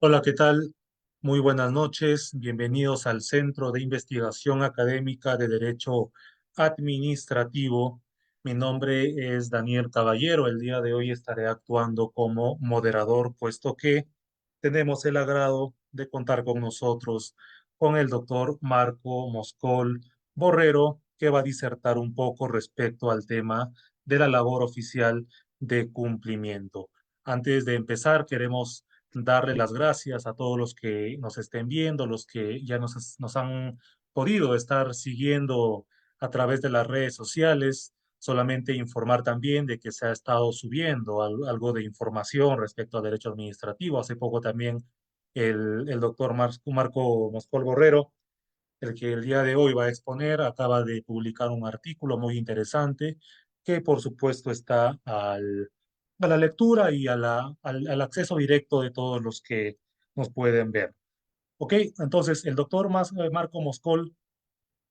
Hola, ¿qué tal? Muy buenas noches. Bienvenidos al Centro de Investigación Académica de Derecho Administrativo. Mi nombre es Daniel Caballero. El día de hoy estaré actuando como moderador, puesto que tenemos el agrado de contar con nosotros con el doctor Marco Moscol Borrero, que va a disertar un poco respecto al tema de la labor oficial de cumplimiento. Antes de empezar, queremos darle las gracias a todos los que nos estén viendo, los que ya nos han podido estar siguiendo a través de las redes sociales. Solamente informar también de que se ha estado subiendo algo de información respecto al derecho administrativo. Hace poco también el doctor Marco Moscol Borrero, el que el día de hoy va a exponer, acaba de publicar un artículo muy interesante que por supuesto está a la lectura y al acceso directo de todos los que nos pueden ver. Ok, entonces el doctor Marco Moscol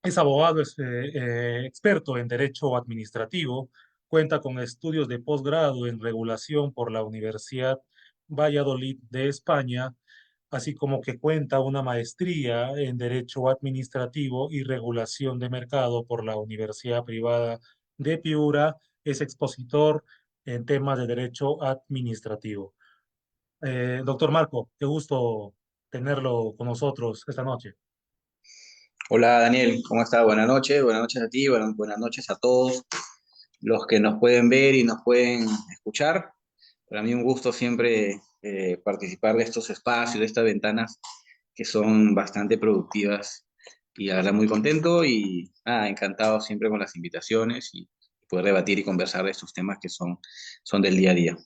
es abogado, es experto en derecho administrativo, cuenta con estudios de posgrado en regulación por la Universidad Valladolid de España, así como que cuenta una maestría en derecho administrativo y regulación de mercado por la Universidad Privada de Piura. Es expositor en temas de derecho administrativo. Doctor Marco, qué gusto tenerlo con nosotros esta noche. Hola Daniel, ¿cómo estás? Buenas noches a ti, buenas noches a todos los que nos pueden ver y nos pueden escuchar. Para mí un gusto siempre participar de estos espacios, de estas ventanas que son bastante productivas y la verdad muy contento y nada, encantado siempre con las invitaciones y poder debatir y conversar de estos temas que son del día a día.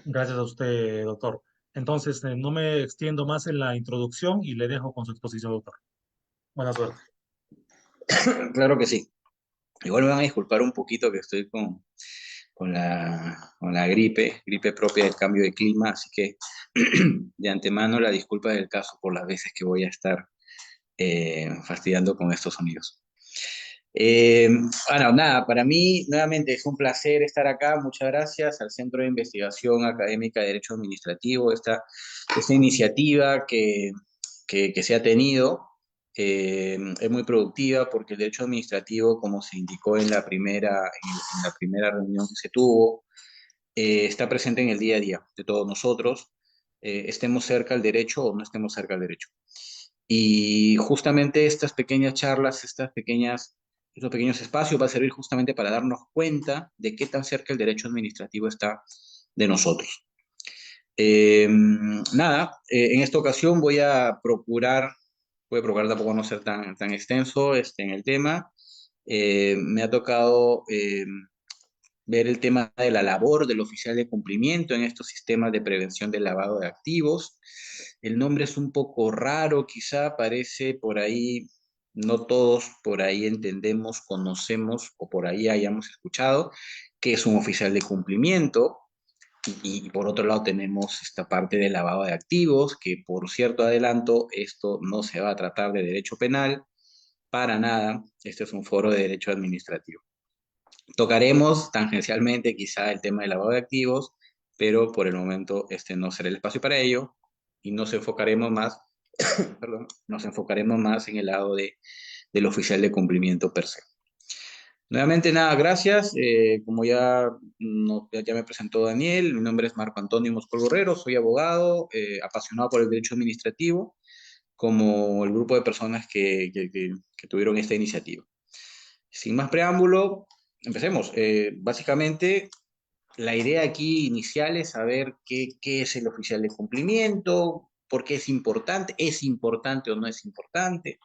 Gracias a usted, doctor. Entonces, no me extiendo más en la introducción y le dejo con su exposición, doctor. Buena suerte. Claro que sí. Igual me van a disculpar un poquito que estoy con la gripe propia del cambio de clima, así que de antemano la disculpa del caso por las veces que voy a estar fastidiando con estos sonidos. Eh, bueno, nada, para mí nuevamente es un placer estar acá. Muchas gracias al Centro de Investigación Académica de Derecho Administrativo, esta iniciativa que se ha tenido. Es muy productiva porque el derecho administrativo, como se indicó en la primera reunión que se tuvo, está presente en el día a día de todos nosotros, estemos cerca al derecho o no estemos cerca al derecho. Y justamente estas pequeñas charlas, estos pequeños espacios va a servir justamente para darnos cuenta de qué tan cerca el derecho administrativo está de nosotros. Nada, en esta ocasión voy a procurar tampoco no ser tan extenso en el tema. Me ha tocado ver el tema de la labor del oficial de cumplimiento en estos sistemas de prevención del lavado de activos. El nombre es un poco raro, quizá parece por ahí, no todos por ahí entendemos, conocemos o por ahí hayamos escuchado que es un oficial de cumplimiento. Y por otro lado tenemos esta parte del lavado de activos, que por cierto adelanto, esto no se va a tratar de derecho penal, para nada, este es un foro de derecho administrativo. Tocaremos tangencialmente quizá el tema del lavado de activos, pero por el momento este no será el espacio para ello y nos enfocaremos más, perdón, nos enfocaremos más en el lado del oficial de cumplimiento per se. Nuevamente, nada, gracias. Como ya, ya me presentó Daniel, mi nombre es Marco Antonio Moscol Borrero, soy abogado, apasionado por el derecho administrativo, como el grupo de personas que tuvieron esta iniciativa. Sin más preámbulo, empecemos. Básicamente, la idea aquí inicial es saber qué es el oficial de cumplimiento, por qué es importante o no es importante.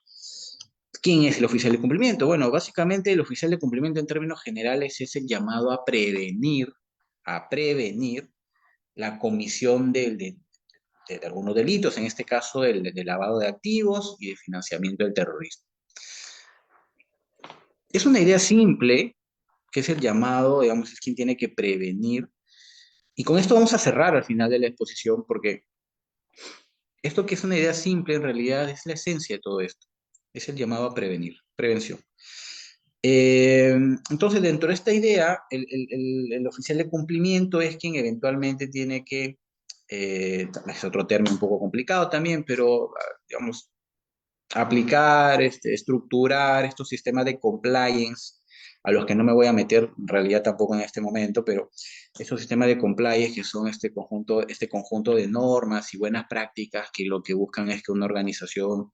¿Quién es el oficial de cumplimiento? Bueno, básicamente el oficial de cumplimiento en términos generales es el llamado a prevenir la comisión de algunos delitos, en este caso de lavado de activos y de financiamiento del terrorismo. Es una idea simple, que es el llamado, digamos, es quien tiene que prevenir. Y con esto vamos a cerrar al final de la exposición, porque esto que es una idea simple en realidad es la esencia de todo esto. Es el llamado a prevenir, prevención. Eh, entonces, dentro de esta idea, el oficial de cumplimiento es quien eventualmente tiene que es otro término un poco complicado también, pero digamos, aplicar, estructurar estos sistemas de compliance, a los que no me voy a meter en realidad tampoco en este momento, pero estos sistemas de compliance que son este conjunto de normas y buenas prácticas que lo que buscan es que una organización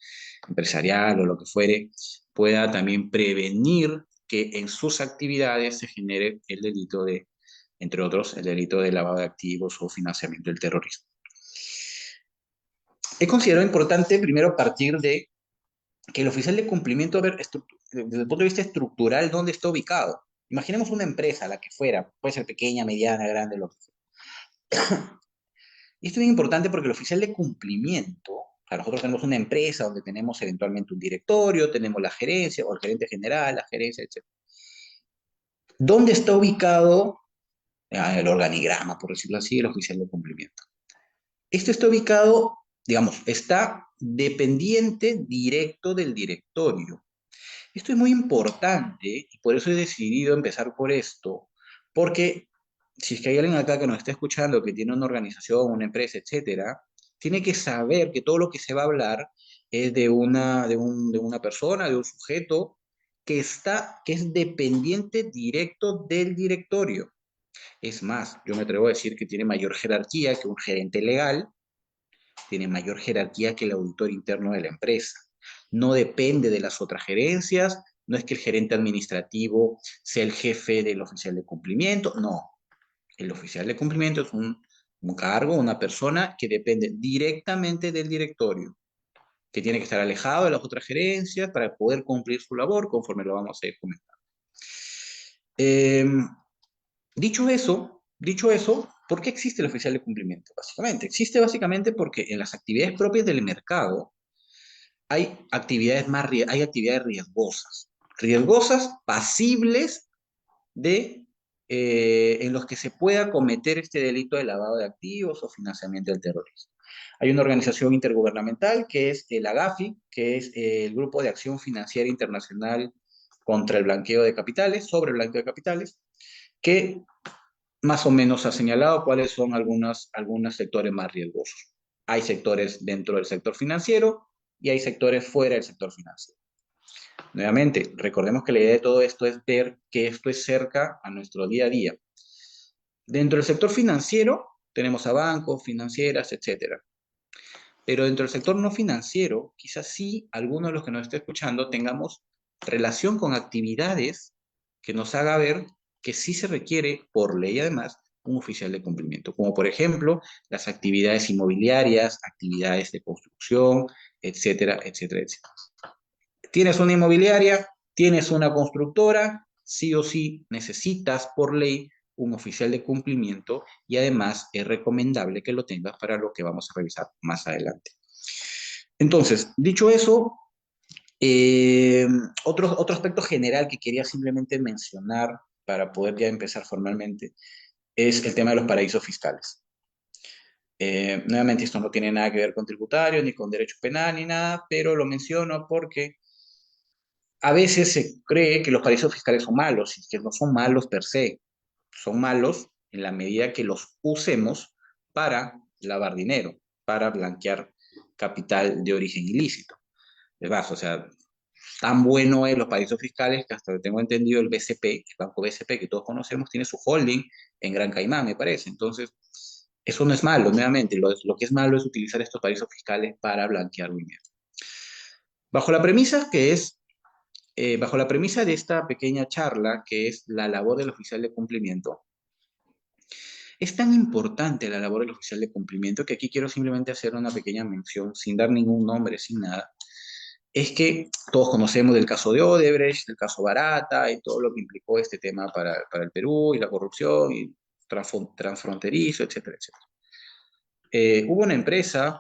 empresarial o lo que fuere pueda también prevenir que en sus actividades se genere el delito de, entre otros, el delito de lavado de activos o financiamiento del terrorismo. He considerado importante primero partir de que el oficial de cumplimiento, a ver, desde el punto de vista estructural, ¿dónde está ubicado? Imaginemos una empresa, la que fuera, puede ser pequeña, mediana, grande, lo que sea. Y esto es bien importante porque el oficial de cumplimiento, o sea, nosotros tenemos una empresa donde tenemos eventualmente un directorio, tenemos la gerencia o el gerente general, la gerencia, etc. ¿Dónde está ubicado el organigrama, por decirlo así, el oficial de cumplimiento? Esto está ubicado, digamos, está dependiente directo del directorio. Esto es muy importante y por eso he decidido empezar por esto, porque si es que hay alguien acá que nos está escuchando, que tiene una organización, una empresa, etcétera, tiene que saber que todo lo que se va a hablar es de una persona, de un sujeto que es dependiente directo del directorio. Es más, yo me atrevo a decir que tiene mayor jerarquía que un gerente legal, tiene mayor jerarquía que el auditor interno de la empresa. No depende de las otras gerencias, no es que el gerente administrativo sea el jefe del oficial de cumplimiento, no. El oficial de cumplimiento es un cargo, una persona que depende directamente del directorio, que tiene que estar alejado de las otras gerencias para poder cumplir su labor, conforme lo vamos a ir comentando. Eh, dicho eso, ¿por qué existe el oficial de cumplimiento? Básicamente, existe básicamente porque en las actividades propias del mercado, hay actividades riesgosas, pasibles en los que se pueda cometer este delito de lavado de activos o financiamiento del terrorismo. Hay una organización intergubernamental que es el AGAFI, que es el Grupo de Acción Financiera Internacional contra el Blanqueo de Capitales, sobre el blanqueo de capitales, que más o menos ha señalado cuáles son algunos sectores más riesgosos. Hay sectores dentro del sector financiero y hay sectores fuera del sector financiero. Nuevamente, recordemos que la idea de todo esto es ver que esto es cerca a nuestro día a día. Dentro del sector financiero tenemos a bancos, financieras, etcétera. Pero dentro del sector no financiero, quizás sí, algunos de los que nos estén escuchando tengamos relación con actividades que nos haga ver que sí se requiere, por ley además, un oficial de cumplimiento, como por ejemplo las actividades inmobiliarias, actividades de construcción, etcétera, etcétera, etcétera. Tienes una inmobiliaria, tienes una constructora, sí o sí necesitas por ley un oficial de cumplimiento y además es recomendable que lo tengas para lo que vamos a revisar más adelante. Entonces, dicho eso, eh, otro aspecto general que quería simplemente mencionar para poder ya empezar formalmente es el tema de los paraísos fiscales. Nuevamente, esto no tiene nada que ver con tributario, ni con derecho penal, ni nada, pero lo menciono porque a veces se cree que los paraísos fiscales son malos, y que no son malos per se, son malos en la medida que los usemos para lavar dinero, para blanquear capital de origen ilícito. Es más, o sea, tan bueno es los paraísos fiscales que hasta lo tengo entendido el BCP, el Banco BCP que todos conocemos, tiene su holding en Gran Caimán, me parece. Entonces, eso no es malo, nuevamente, lo que es malo es utilizar estos paraísos fiscales para blanquear dinero. Bajo la premisa que es bajo la premisa de esta pequeña charla, que es la labor del oficial de cumplimiento, es tan importante la labor del oficial de cumplimiento que aquí quiero simplemente hacer una pequeña mención, sin dar ningún nombre, sin nada. Es que todos conocemos del caso de Odebrecht, del caso Barata y todo lo que implicó este tema para el Perú y la corrupción y transfronterizo, etcétera, etcétera. Hubo una empresa,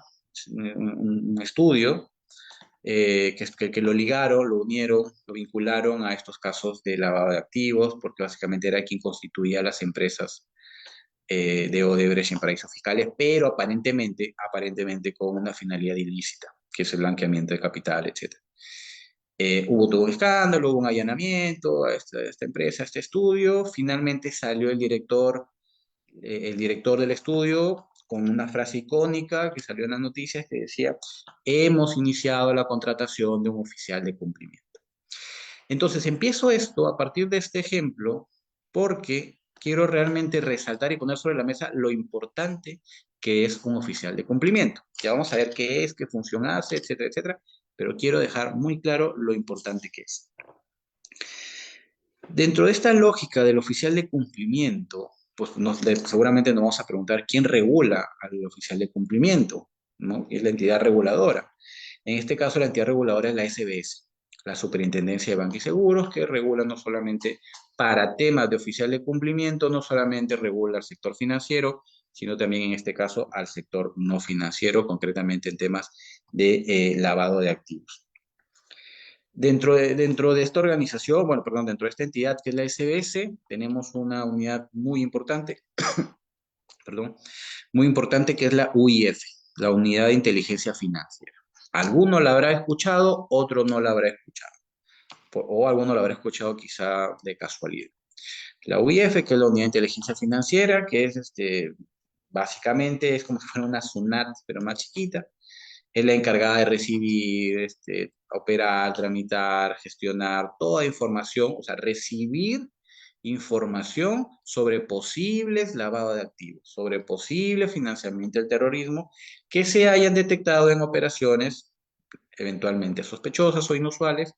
un estudio que lo ligaron, lo unieron, lo vincularon a estos casos de lavado de activos, porque básicamente era quien constituía las empresas de Odebrecht en paraísos fiscales, pero aparentemente con una finalidad ilícita, que es el blanqueamiento de capital, etc. Hubo todo un escándalo, hubo un allanamiento a esta empresa, a este estudio, finalmente salió el director del estudio con una frase icónica que salió en las noticias que decía, hemos iniciado la contratación de un oficial de cumplimiento. Entonces empiezo esto a partir de este ejemplo porque quiero realmente resaltar y poner sobre la mesa lo importante que es un oficial de cumplimiento. Ya vamos a ver qué es, qué función hace, etcétera, etcétera, pero quiero dejar muy claro lo importante que es. Dentro de esta lógica del oficial de cumplimiento, pues seguramente nos vamos a preguntar quién regula al oficial de cumplimiento, ¿no? Es la entidad reguladora. En este caso, la entidad reguladora es la SBS, la Superintendencia de Bancos y Seguros, que regula no solamente para temas de oficial de cumplimiento, no solamente regula al sector financiero, sino también en este caso al sector no financiero, concretamente en temas de lavado de activos. Dentro de esta organización, bueno, perdón, dentro de esta entidad que es la SBS, tenemos una unidad muy importante, perdón, muy importante que es la UIF, la Unidad de Inteligencia Financiera. Alguno la habrá escuchado, otro no la habrá escuchado, o alguno la habrá escuchado quizá de casualidad. La UIF, que es la Unidad de Inteligencia Financiera, que es básicamente es como si fuera una SUNAT, pero más chiquita, es la encargada de recibir, operar, tramitar, gestionar toda información, o sea, recibir información sobre posibles lavado de activos, sobre posible financiamiento del terrorismo que se hayan detectado en operaciones eventualmente sospechosas o inusuales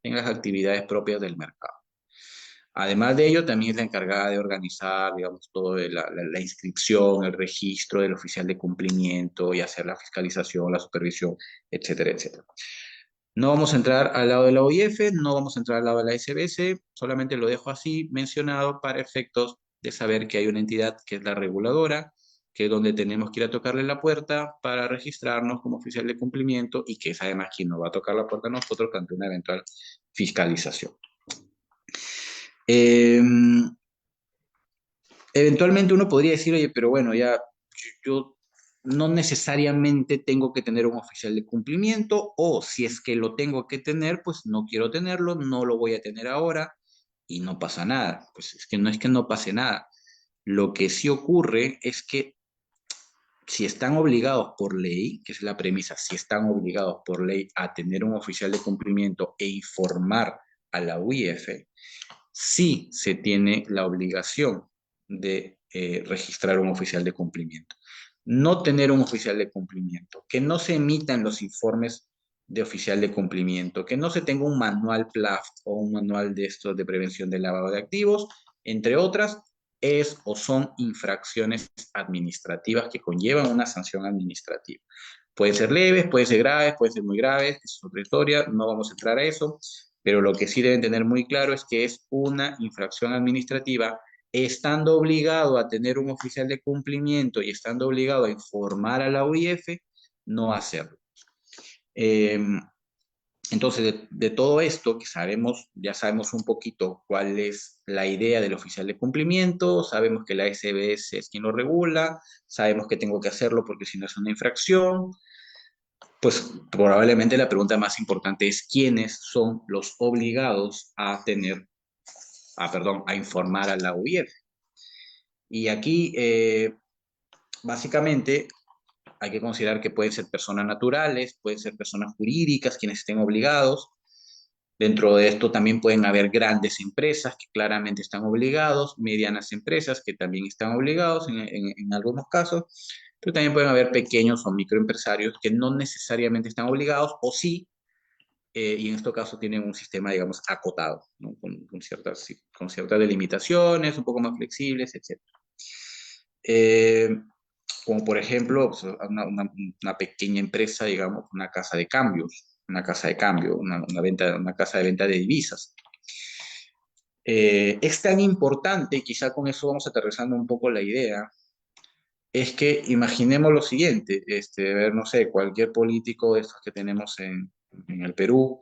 en las actividades propias del mercado. Además de ello, también es la encargada de organizar, digamos, todo la inscripción, el registro del oficial de cumplimiento y hacer la fiscalización, la supervisión, etcétera, etcétera. No vamos a entrar al lado de la OIF, no vamos a entrar al lado de la SBS, solamente lo dejo así mencionado para efectos de saber que hay una entidad que es la reguladora, que es donde tenemos que ir a tocarle la puerta para registrarnos como oficial de cumplimiento y que es además quien nos va a tocar la puerta a nosotros ante una eventual fiscalización. Eh, Eventualmente uno podría decir, oye, pero bueno, ya yo no necesariamente tengo que tener un oficial de cumplimiento o si es que lo tengo que tener, pues no quiero tenerlo, no lo voy a tener ahora y no pasa nada. Pues es que no pase nada. Lo que sí ocurre es que si están obligados por ley, que es la premisa, si están obligados por ley a tener un oficial de cumplimiento e informar a la UIF, sí se tiene la obligación de registrar un oficial de cumplimiento. No tener un oficial de cumplimiento, que no se emitan los informes de oficial de cumplimiento, que no se tenga un manual PLAF o un manual de estos de prevención del lavado de activos, entre otras, es o son infracciones administrativas que conllevan una sanción administrativa. Pueden ser leves, pueden ser graves, pueden ser muy graves, es otra historia, no vamos a entrar a eso, pero lo que sí deben tener muy claro es que es una infracción administrativa, estando obligado a tener un oficial de cumplimiento y estando obligado a informar a la UIF, no hacerlo. Eh, entonces, de todo esto que sabemos, ya sabemos un poquito cuál es la idea del oficial de cumplimiento, sabemos que la SBS es quien lo regula, sabemos que tengo que hacerlo porque si no es una infracción, pues probablemente la pregunta más importante es quiénes son los obligados a a informar a la UIF. Y aquí, básicamente, hay que considerar que pueden ser personas naturales, pueden ser personas jurídicas quienes estén obligados. Dentro de esto también pueden haber grandes empresas que claramente están obligados, medianas empresas que también están obligados en algunos casos, pero también pueden haber pequeños o microempresarios que no necesariamente están obligados o sí, y en este caso tienen un sistema, digamos, acotado, ¿no? Con ciertas delimitaciones, un poco más flexibles, etc. Eh, Como por ejemplo, pues, una pequeña empresa, digamos, una casa de cambios, una casa de cambio, una casa de venta de divisas. Es tan importante, y quizá con eso vamos aterrizando un poco la idea, es que imaginemos lo siguiente, ver, no sé, cualquier político de estos que tenemos en el Perú,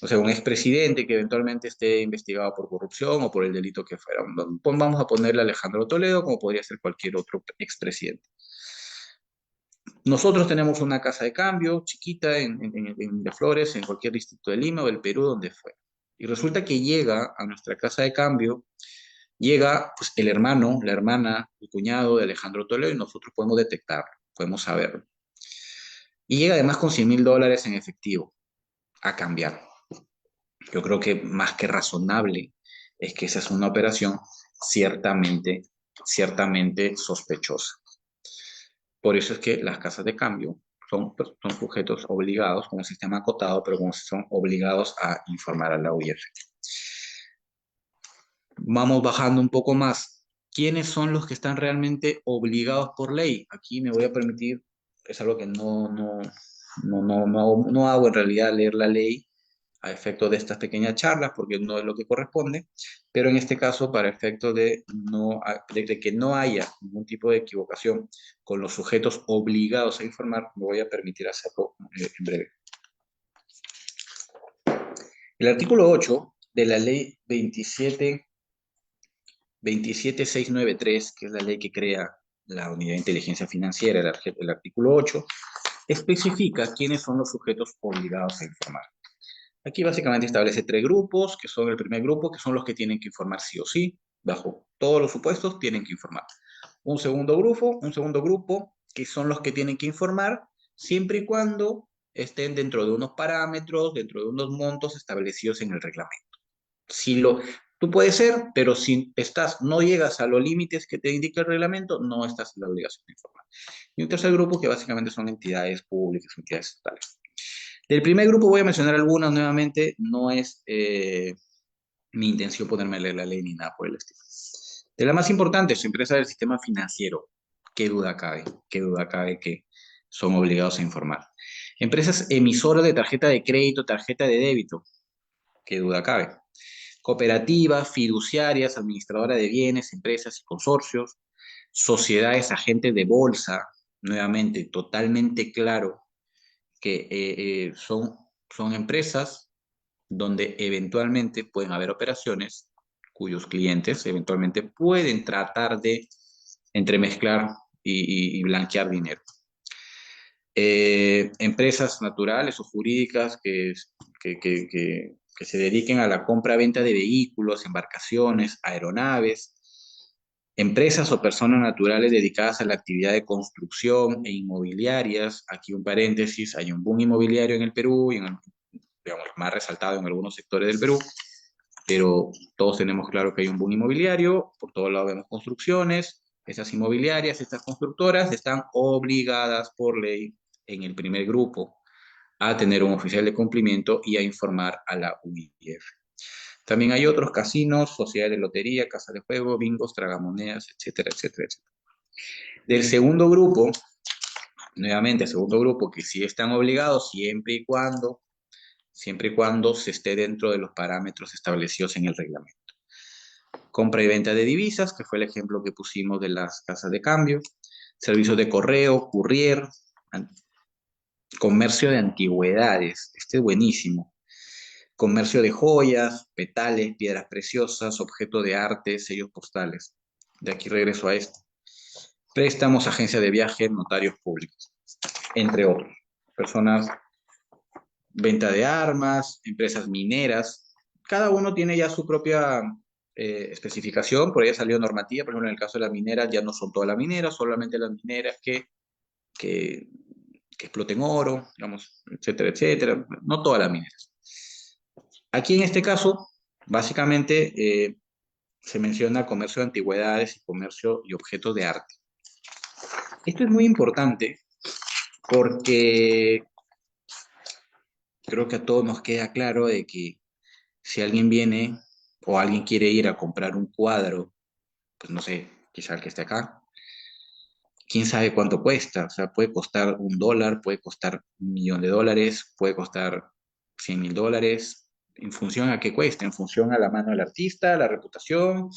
o sea, un expresidente que eventualmente esté investigado por corrupción o por el delito que fuera. Vamos a ponerle a Alejandro Toledo, como podría ser cualquier otro expresidente. Nosotros tenemos una casa de cambio chiquita en Miraflores, en cualquier distrito de Lima o del Perú, donde fue. Y resulta que llega a nuestra casa de cambio Llega pues, el hermano, la hermana, el cuñado de Alejandro Toledo y nosotros podemos detectarlo, podemos saberlo. Y llega además con $100.000 en efectivo a cambiar. Yo creo que más que razonable es que esa es una operación ciertamente, ciertamente sospechosa. Por eso es que las casas de cambio son, pues, son sujetos obligados con un sistema acotado, pero son obligados a informar a la UIF. Vamos bajando un poco más. ¿Quiénes son los que están realmente obligados por ley? Aquí me voy a permitir, es algo que no hago en realidad leer la ley a efecto de estas pequeñas charlas, porque no es lo que corresponde, pero en este caso, para efecto de que no haya ningún tipo de equivocación con los sujetos obligados a informar, me voy a permitir hacerlo en breve. El artículo 8 de la ley 27693, que es la ley que crea la Unidad de Inteligencia Financiera, el artículo 8, especifica quiénes son los sujetos obligados a informar. Aquí básicamente establece tres grupos, que son el primer grupo, que son los que tienen que informar sí o sí, bajo todos los supuestos tienen que informar. Un segundo grupo, que son los que tienen que informar siempre y cuando estén dentro de unos parámetros, dentro de unos montos establecidos en el reglamento. Si lo, tú puedes ser, pero si no llegas a los límites que te indica el reglamento, no estás en la obligación de informar. Y un tercer grupo que básicamente son entidades públicas, entidades estatales. Del primer grupo voy a mencionar algunas nuevamente, no es mi intención ponerme a leer la ley ni nada por el estilo. De la más importante, su empresa del sistema financiero, qué duda cabe que son obligados a informar. Empresas emisoras de tarjeta de crédito, tarjeta de débito, qué duda cabe. Cooperativas, fiduciarias, administradoras de bienes, empresas y consorcios, sociedades agentes de bolsa, nuevamente, totalmente claro que son empresas donde eventualmente pueden haber operaciones cuyos clientes eventualmente pueden tratar de entremezclar y blanquear dinero. Empresas naturales o jurídicas que se dediquen a la compra-venta de vehículos, embarcaciones, aeronaves, empresas o personas naturales dedicadas a la actividad de construcción e inmobiliarias. Aquí un paréntesis, hay un boom inmobiliario en el Perú, y digamos, más resaltado en algunos sectores del Perú, pero todos tenemos claro que hay un boom inmobiliario, por todos lados vemos construcciones, esas inmobiliarias, estas constructoras están obligadas por ley en el primer grupo a tener un oficial de cumplimiento y a informar a la UIF. También hay otros casinos, sociedades de lotería, casas de juego, bingos, tragamonedas, etcétera, etcétera, etcétera. Del segundo grupo, nuevamente, el segundo grupo que sí están obligados siempre y cuando se esté dentro de los parámetros establecidos en el reglamento. Compra y venta de divisas, que fue el ejemplo que pusimos de las casas de cambio, servicios de correo, courier, comercio de antigüedades, este es buenísimo, comercio de joyas, petales, piedras preciosas, objetos de arte, sellos postales. De aquí regreso a esto. Préstamos, agencias de viaje, notarios públicos, entre otros. Personas, venta de armas, empresas mineras. Cada uno tiene ya su propia especificación, por ahí salió normativa, por ejemplo, en el caso de las mineras ya no son todas las mineras, solamente las mineras que, que exploten oro, digamos, etcétera, etcétera, no todas las mineras. Aquí en este caso, básicamente se menciona comercio de antigüedades y comercio y objetos de arte. Esto es muy importante porque creo que a todos nos queda claro de que si alguien viene o alguien quiere ir a comprar un cuadro, pues no sé, quizá el que esté acá, quién sabe cuánto cuesta, o sea, puede costar $1, puede costar $1.000.000, puede costar $100.000, en función a qué cueste, en función a la mano del artista, la reputación,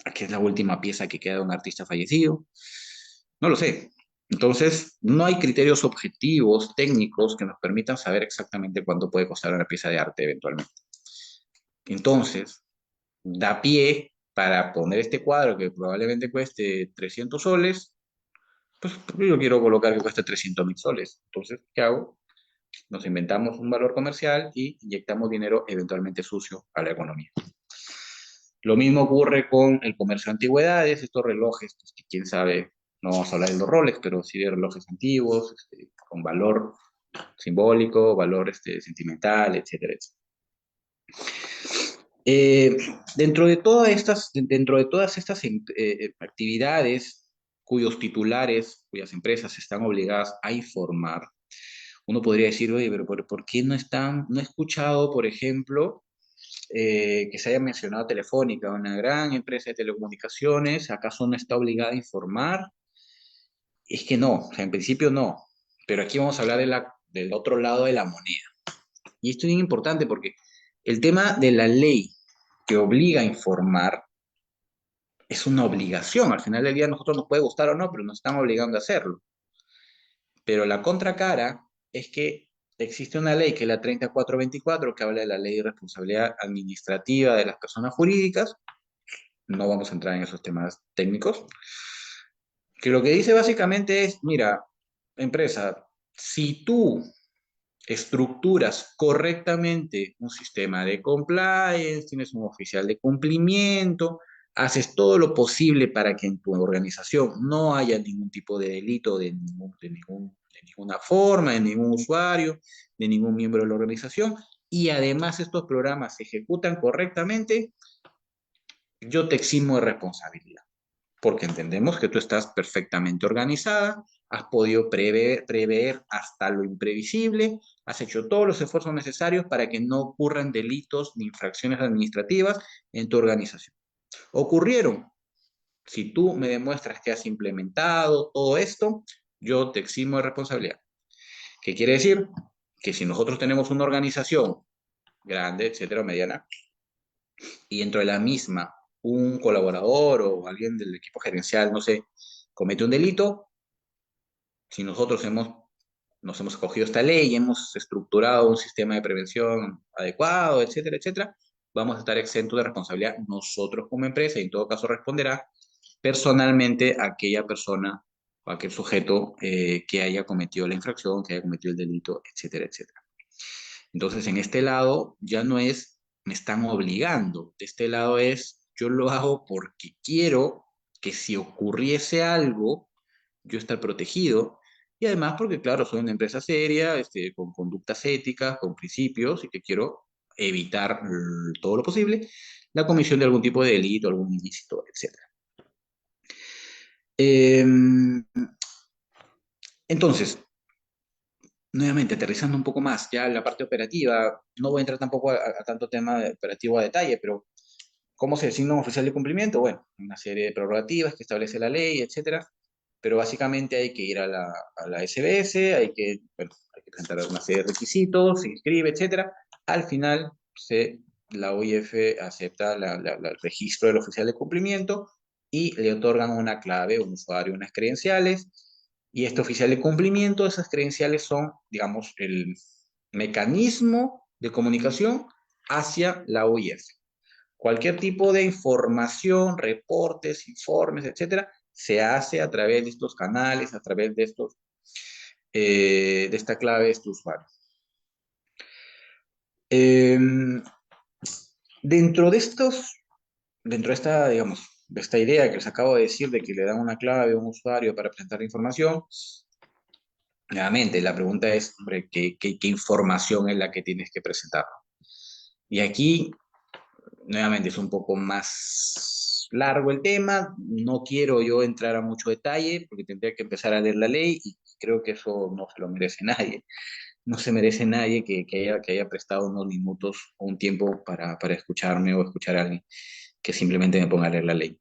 a qué es la última pieza que queda de un artista fallecido, no lo sé. Entonces, no hay criterios objetivos, técnicos, que nos permitan saber exactamente cuánto puede costar una pieza de arte eventualmente. Entonces, da pie para poner este cuadro que probablemente cueste 300 soles, pues yo quiero colocar que cueste 300.000 soles. Entonces, ¿qué hago? Nos inventamos un valor comercial y inyectamos dinero eventualmente sucio a la economía. Lo mismo ocurre con el comercio de antigüedades, estos relojes, pues, que quién sabe, no vamos a hablar de los Rolex, pero sí de relojes antiguos, con valor simbólico, valor sentimental, etcétera, etcétera. Eh, dentro de todas estas actividades cuyos titulares, cuyas empresas están obligadas a informar, uno podría decir, oye, pero ¿por qué no he escuchado, por ejemplo, que se haya mencionado Telefónica, una gran empresa de telecomunicaciones, ¿acaso no está obligada a informar? Es que no, o sea, en principio no, pero aquí vamos a hablar del otro lado de la moneda. Y esto es bien importante porque el tema de la ley que obliga a informar es una obligación. Al final del día a nosotros nos puede gustar o no, pero nos están obligando a hacerlo. Pero la contracara es que existe una ley que es la 3424 que habla de la ley de responsabilidad administrativa de las personas jurídicas. No vamos a entrar en esos temas técnicos. Que lo que dice básicamente es, mira, empresa, si tú estructuras correctamente un sistema de compliance, tienes un oficial de cumplimiento, haces todo lo posible para que en tu organización no haya ningún tipo de delito de ninguna forma, de ningún usuario, de ningún miembro de la organización, y además estos programas se ejecutan correctamente, yo te eximo de responsabilidad porque entendemos que tú estás perfectamente organizada, has podido prever hasta lo imprevisible, has hecho todos los esfuerzos necesarios para que no ocurran delitos ni infracciones administrativas en tu organización. Ocurrieron. Si tú me demuestras que has implementado todo esto, yo te eximo de responsabilidad. ¿Qué quiere decir? Que si nosotros tenemos una organización grande, etcétera, mediana, y dentro de la misma un colaborador o alguien del equipo gerencial, no sé, comete un delito, si nosotros nos hemos cogido esta ley y hemos estructurado un sistema de prevención adecuado, etcétera, etcétera, vamos a estar exentos de responsabilidad nosotros como empresa y en todo caso responderá personalmente a aquella persona o aquel sujeto que haya cometido la infracción, que haya cometido el delito, etcétera, etcétera. Entonces, en este lado ya no es me están obligando, de este lado es yo lo hago porque quiero que si ocurriese algo, yo estar protegido y además porque, claro, soy una empresa seria, con conductas éticas, con principios y que quiero evitar todo lo posible la comisión de algún tipo de delito, algún ilícito, etcétera. Entonces, nuevamente, aterrizando un poco más, ya en la parte operativa, no voy a entrar tampoco a tanto tema de operativo a detalle, pero ¿cómo se designa un oficial de cumplimiento? Bueno, una serie de prerrogativas que establece la ley, etcétera, pero básicamente hay que ir a la SBS, bueno, hay que presentar una serie de requisitos, se inscribe, etcétera. Al final, la OIF acepta el registro del oficial de cumplimiento y le otorgan una clave, un usuario, unas credenciales, y este oficial de cumplimiento, esas credenciales son, digamos, el mecanismo de comunicación hacia la OIF. Cualquier tipo de información, reportes, informes, etcétera, se hace a través de estos canales, a través de esta clave de este usuario. Eh, dentro de dentro de esta, digamos, de esta idea que les acabo de decir de que le dan una clave a un usuario para presentar información, nuevamente la pregunta es, hombre, ¿qué información es la que tienes que presentar? Y aquí nuevamente es un poco más largo el tema, no quiero yo entrar a mucho detalle porque tendría que empezar a leer la ley y creo que eso no se lo merece nadie. No se merece nadie que haya prestado unos minutos o un tiempo para escucharme o escuchar a alguien que simplemente me ponga a leer la ley.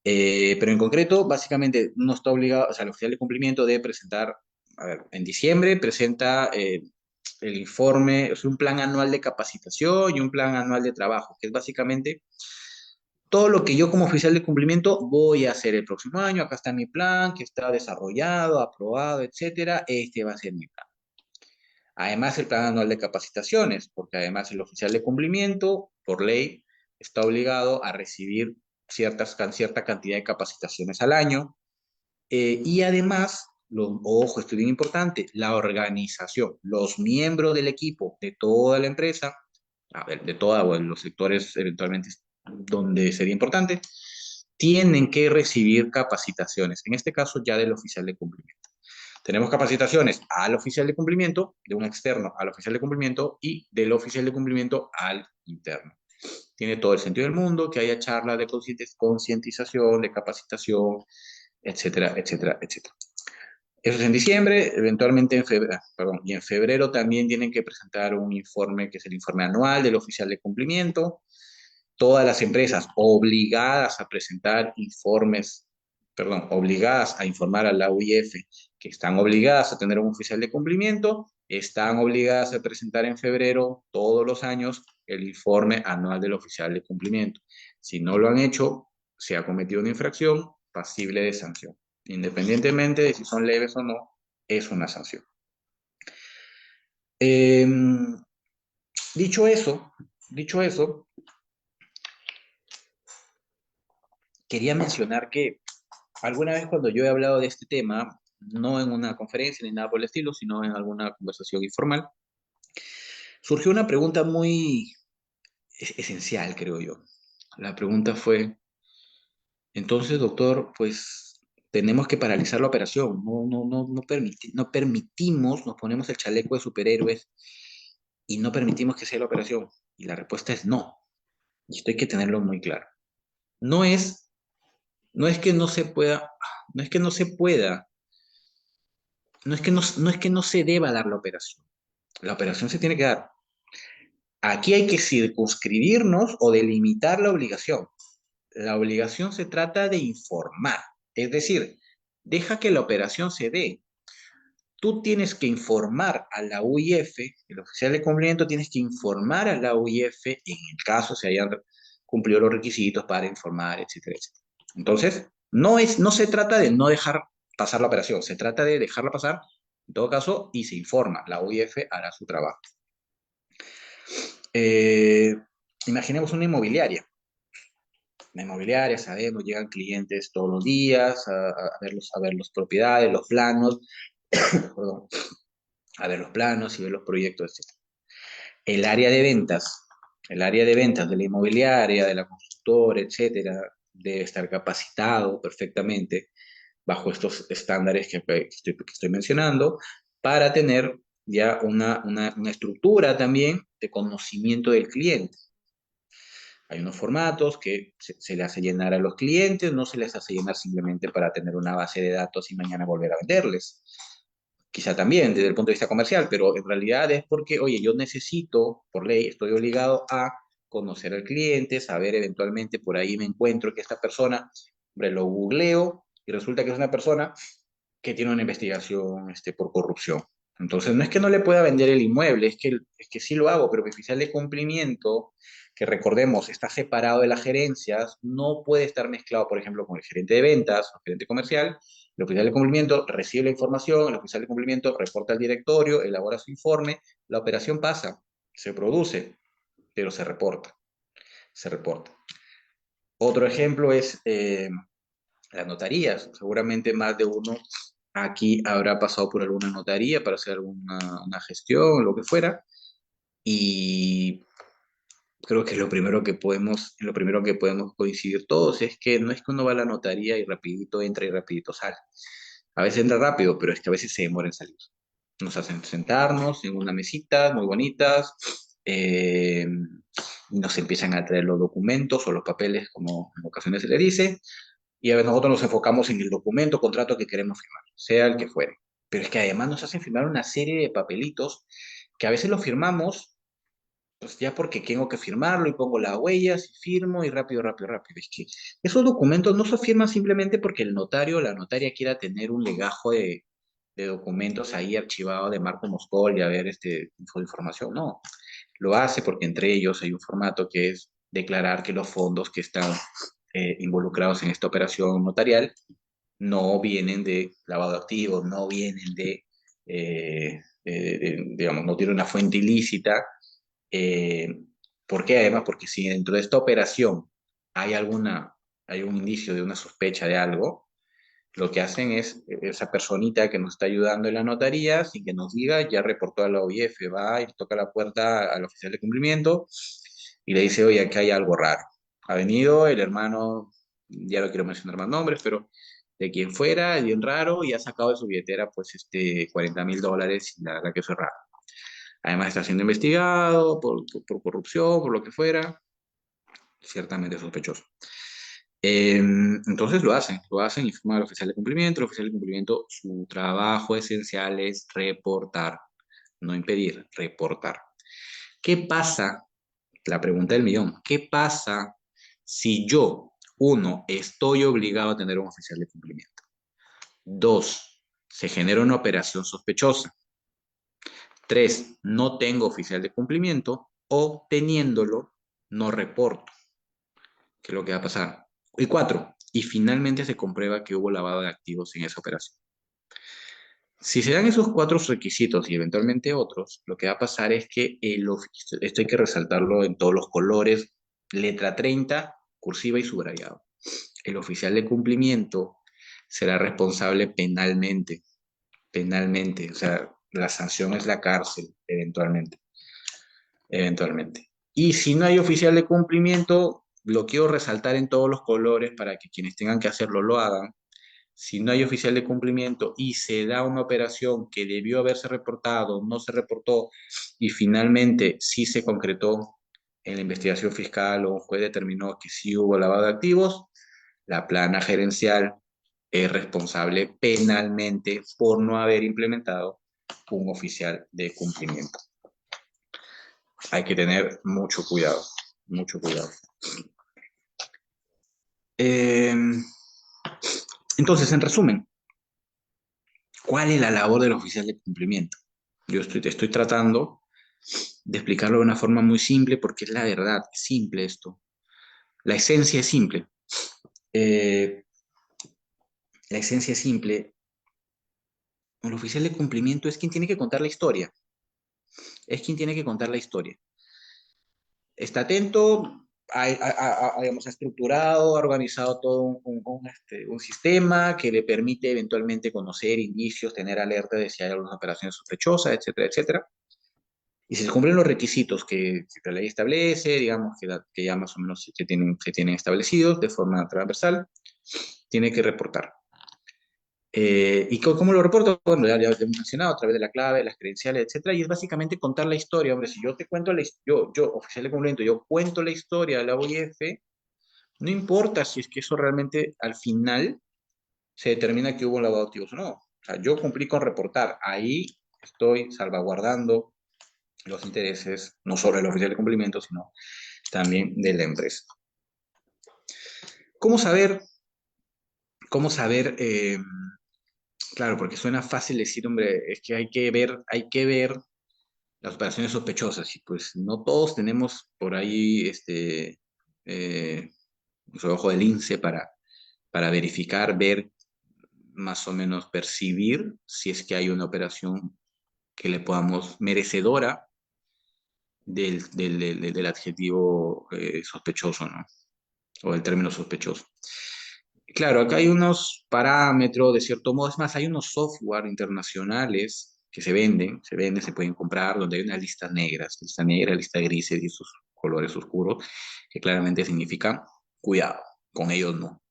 Pero en concreto, básicamente, no está obligado, o sea, el oficial de cumplimiento debe presentar, a ver, en diciembre presenta el informe, es un plan anual de capacitación y un plan anual de trabajo, que es básicamente todo lo que yo como oficial de cumplimiento voy a hacer el próximo año. Acá está mi plan, que está desarrollado, aprobado, etcétera. Este va a ser mi plan. Además, el plan anual de capacitaciones, porque además el oficial de cumplimiento, por ley, está obligado a recibir cierta cantidad de capacitaciones al año. Y además, ojo, esto es bien importante, la organización, los miembros del equipo de toda la empresa, a ver, de toda, o en los sectores eventualmente donde sería importante, tienen que recibir capacitaciones, en este caso ya del oficial de cumplimiento. Tenemos capacitaciones al oficial de cumplimiento, de un externo al oficial de cumplimiento y del oficial de cumplimiento al interno. Tiene todo el sentido del mundo que haya charlas de concientización, de capacitación, etcétera, etcétera, etcétera. Eso es en diciembre, eventualmente en febrero, perdón, y en febrero también tienen que presentar un informe que es el informe anual del oficial de cumplimiento. Todas las empresas obligadas a presentar informes, perdón, obligadas a informar a la UIF que están obligadas a tener un oficial de cumplimiento, están obligadas a presentar en febrero todos los años el informe anual del oficial de cumplimiento. Si no lo han hecho, se ha cometido una infracción pasible de sanción. Independientemente de si son leves o no, es una sanción. Eh, dicho eso, quería mencionar que alguna vez cuando yo he hablado de este tema, no en una conferencia ni nada por el estilo, sino en alguna conversación informal, surgió una pregunta muy esencial, creo yo. La pregunta fue, entonces, doctor, pues tenemos que paralizar la operación, no permitimos, nos ponemos el chaleco de superhéroes y no permitimos que sea la operación. Y la respuesta es no, y esto hay que tenerlo muy claro. No es, no es que no se pueda, no es que no se pueda, no es que no se deba dar la operación. La operación se tiene que dar. Aquí hay que circunscribirnos o delimitar la obligación. La obligación se trata de informar, es decir, deja que la operación se dé. Tú tienes que informar a la UIF, el oficial de cumplimiento tienes que informar a la UIF en el caso se hayan cumplido los requisitos para informar, etcétera, etcétera. Entonces, no se trata de no dejar pasar la operación, se trata de dejarla pasar en todo caso y se informa. La UIF hará su trabajo. Eh, Imaginemos una inmobiliaria. La inmobiliaria, sabemos, llegan clientes todos los días a ver las propiedades, los planos, perdón, a ver los planos y ver los proyectos, etc. El área de ventas, el área de ventas de la inmobiliaria, de la constructora, etcétera, debe estar capacitado perfectamente bajo estos estándares que estoy mencionando para tener ya una estructura también de conocimiento del cliente. Hay unos formatos que se le hace llenar a los clientes, no se les hace llenar simplemente para tener una base de datos y mañana volver a venderles. Quizá también desde el punto de vista comercial, pero en realidad es porque, oye, yo necesito, por ley, estoy obligado a conocer al cliente, saber eventualmente por ahí me encuentro que esta persona, hombre, lo googleo y resulta que es una persona que tiene una investigación por corrupción. Entonces, no es que no le pueda vender el inmueble, es que sí lo hago, pero mi oficial de cumplimiento, que recordemos, está separado de las gerencias, no puede estar mezclado, por ejemplo, con el gerente de ventas o el gerente comercial. El oficial de cumplimiento recibe la información, el oficial de cumplimiento reporta al directorio, elabora su informe, la operación pasa, se produce, pero se reporta, se reporta. Otro ejemplo es las notarías. Seguramente más de uno aquí habrá pasado por alguna notaría para hacer alguna una gestión, lo que fuera, y creo que lo primero que podemos coincidir todos es que no es que uno va a la notaría y rapidito entra y rapidito sale. A veces entra rápido, pero es que a veces se demora en salir. Nos hacen sentarnos en una mesita muy bonitas, y nos empiezan a traer los documentos o los papeles, como en ocasiones se le dice, y a veces nosotros nos enfocamos en el documento, contrato que queremos firmar, sea el que fuere. Pero es que además nos hacen firmar una serie de papelitos que a veces los firmamos, pues ya porque tengo que firmarlo y pongo las huellas y firmo y rápido, rápido, rápido. Es que esos documentos no se firman simplemente porque el notario o la notaria quiera tener un legajo de documentos ahí archivados de Marco Moscol y a ver información. No, lo hace porque entre ellos hay un formato que es declarar que los fondos que están involucrados en esta operación notarial no vienen de lavado de activos, no vienen digamos, no tienen una fuente ilícita. Eh, ¿Por qué? Además, porque si dentro de esta operación hay hay un indicio de una sospecha de algo, lo que hacen es, esa personita que nos está ayudando en la notaría, sin que nos diga, ya reportó a la OIF, va y toca la puerta al oficial de cumplimiento y le dice, oye, aquí hay algo raro. Ha venido el hermano, ya no quiero mencionar más nombres, pero de quien fuera, es bien raro, y ha sacado de su billetera pues $40,000, y la verdad que eso es raro. Además está siendo investigado por corrupción, por lo que fuera, ciertamente sospechoso. Entonces lo hacen, informan al oficial de cumplimiento. El oficial de cumplimiento, su trabajo esencial es reportar, no impedir, reportar. ¿Qué pasa? La pregunta del millón, ¿qué pasa si yo, uno, estoy obligado a tener un oficial de cumplimiento? Dos, se genera una operación sospechosa. Tres, no tengo oficial de cumplimiento o teniéndolo, no reporto. ¿Qué es lo que va a pasar? Y cuatro, y finalmente se comprueba que hubo lavado de activos en esa operación. Si se dan esos cuatro requisitos y eventualmente otros, lo que va a pasar es que esto hay que resaltarlo en todos los colores, letra 30, cursiva y subrayado. El oficial de cumplimiento será responsable penalmente, penalmente, o sea, la sanción es la cárcel, eventualmente, eventualmente. Y si no hay oficial de cumplimiento, lo quiero resaltar en todos los colores para que quienes tengan que hacerlo lo hagan. Si no hay oficial de cumplimiento y se da una operación que debió haberse reportado, no se reportó y finalmente sí se concretó en la investigación fiscal o un juez determinó que sí hubo lavado de activos, la plana gerencial es responsable penalmente por no haber implementado un oficial de cumplimiento. Hay que tener mucho cuidado, mucho cuidado. Eh, entonces, en resumen, ¿cuál es la labor del oficial de cumplimiento? Estoy tratando de explicarlo de una forma muy simple porque es la verdad, es simple esto. La esencia es simple. Eh, la esencia es simple. El oficial de cumplimiento es quien tiene que contar la historia. Es quien tiene que contar la historia. Está atento, digamos, ha estructurado, ha organizado todo un sistema que le permite eventualmente conocer indicios, tener alerta de si hay alguna operación sospechosa, etcétera, etcétera. Y si se cumplen los requisitos que la ley establece, digamos, que ya más o menos se tienen establecidos de forma transversal, tiene que reportar. ¿Y cómo lo reporto? Bueno, ya hemos mencionado, a través de la clave, las credenciales, etcétera, y es básicamente contar la historia. Hombre, si yo te cuento yo, oficial de cumplimiento, yo cuento la historia de la OIF, no importa si es que eso realmente al final se determina que hubo un lavado de activos o no. O sea, yo cumplí con reportar. Ahí estoy salvaguardando los intereses, no solo del oficial de cumplimiento, sino también de la empresa. ¿Cómo saber? ¿Cómo saber? Claro, porque suena fácil decir, hombre, es que hay que ver las operaciones sospechosas, y pues no todos tenemos por ahí eh, nuestro ojo del lince para verificar, ver, más o menos percibir si es que hay una operación que le podamos merecedora del adjetivo sospechoso, ¿no? O del término sospechoso. Claro, acá hay unos parámetros, de cierto modo, es más, hay unos software internacionales que se venden, se pueden comprar, donde hay unas listas negras, lista negra, lista grises y esos colores oscuros, que claramente significan cuidado, con ellos no.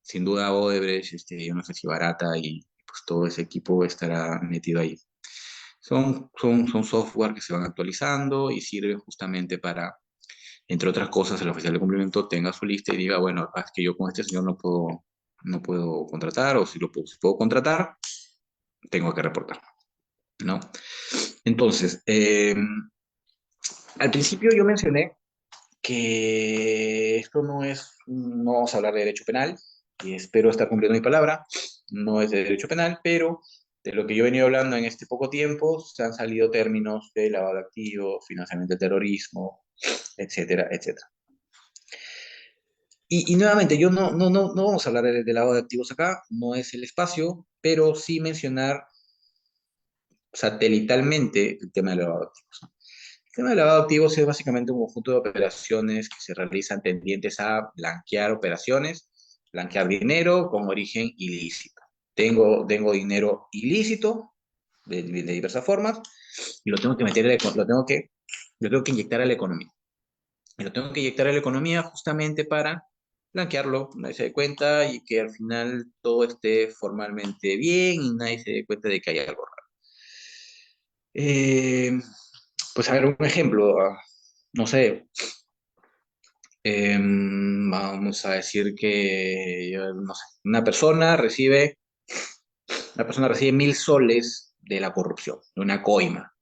Sin duda Odebrecht, yo no sé si barata y pues todo ese equipo estará metido ahí. Son software que se van actualizando y sirven justamente para, entre otras cosas, el oficial de cumplimiento tenga su lista y diga, bueno, es que yo con este señor no puedo contratar, o si puedo contratar, tengo que reportar, ¿no? Entonces, al principio yo mencioné que esto no vamos a hablar de derecho penal, y espero estar cumpliendo mi palabra, no es de derecho penal, pero de lo que yo he venido hablando en este poco tiempo, se han salido términos de lavado de activos, financiamiento del terrorismo, etcétera, etcétera. Y nuevamente, yo no vamos a hablar de lavado de activos acá, no es el espacio, pero sí mencionar satelitalmente el tema del lavado de activos, ¿no? El tema del lavado de activos es básicamente un conjunto de operaciones que se realizan tendientes a blanquear operaciones, blanquear dinero con origen ilícito. Tengo dinero ilícito de diversas formas y lo tengo que meter, lo tengo que inyectar a la economía. y lo tengo que inyectar a la economía justamente para blanquearlo, nadie se dé cuenta y que al final todo esté formalmente bien y nadie se dé cuenta de que hay algo raro. Eh, pues a ver, un ejemplo, no sé, vamos a decir que, no sé, una persona recibe 1.000 soles de la corrupción, de una coima.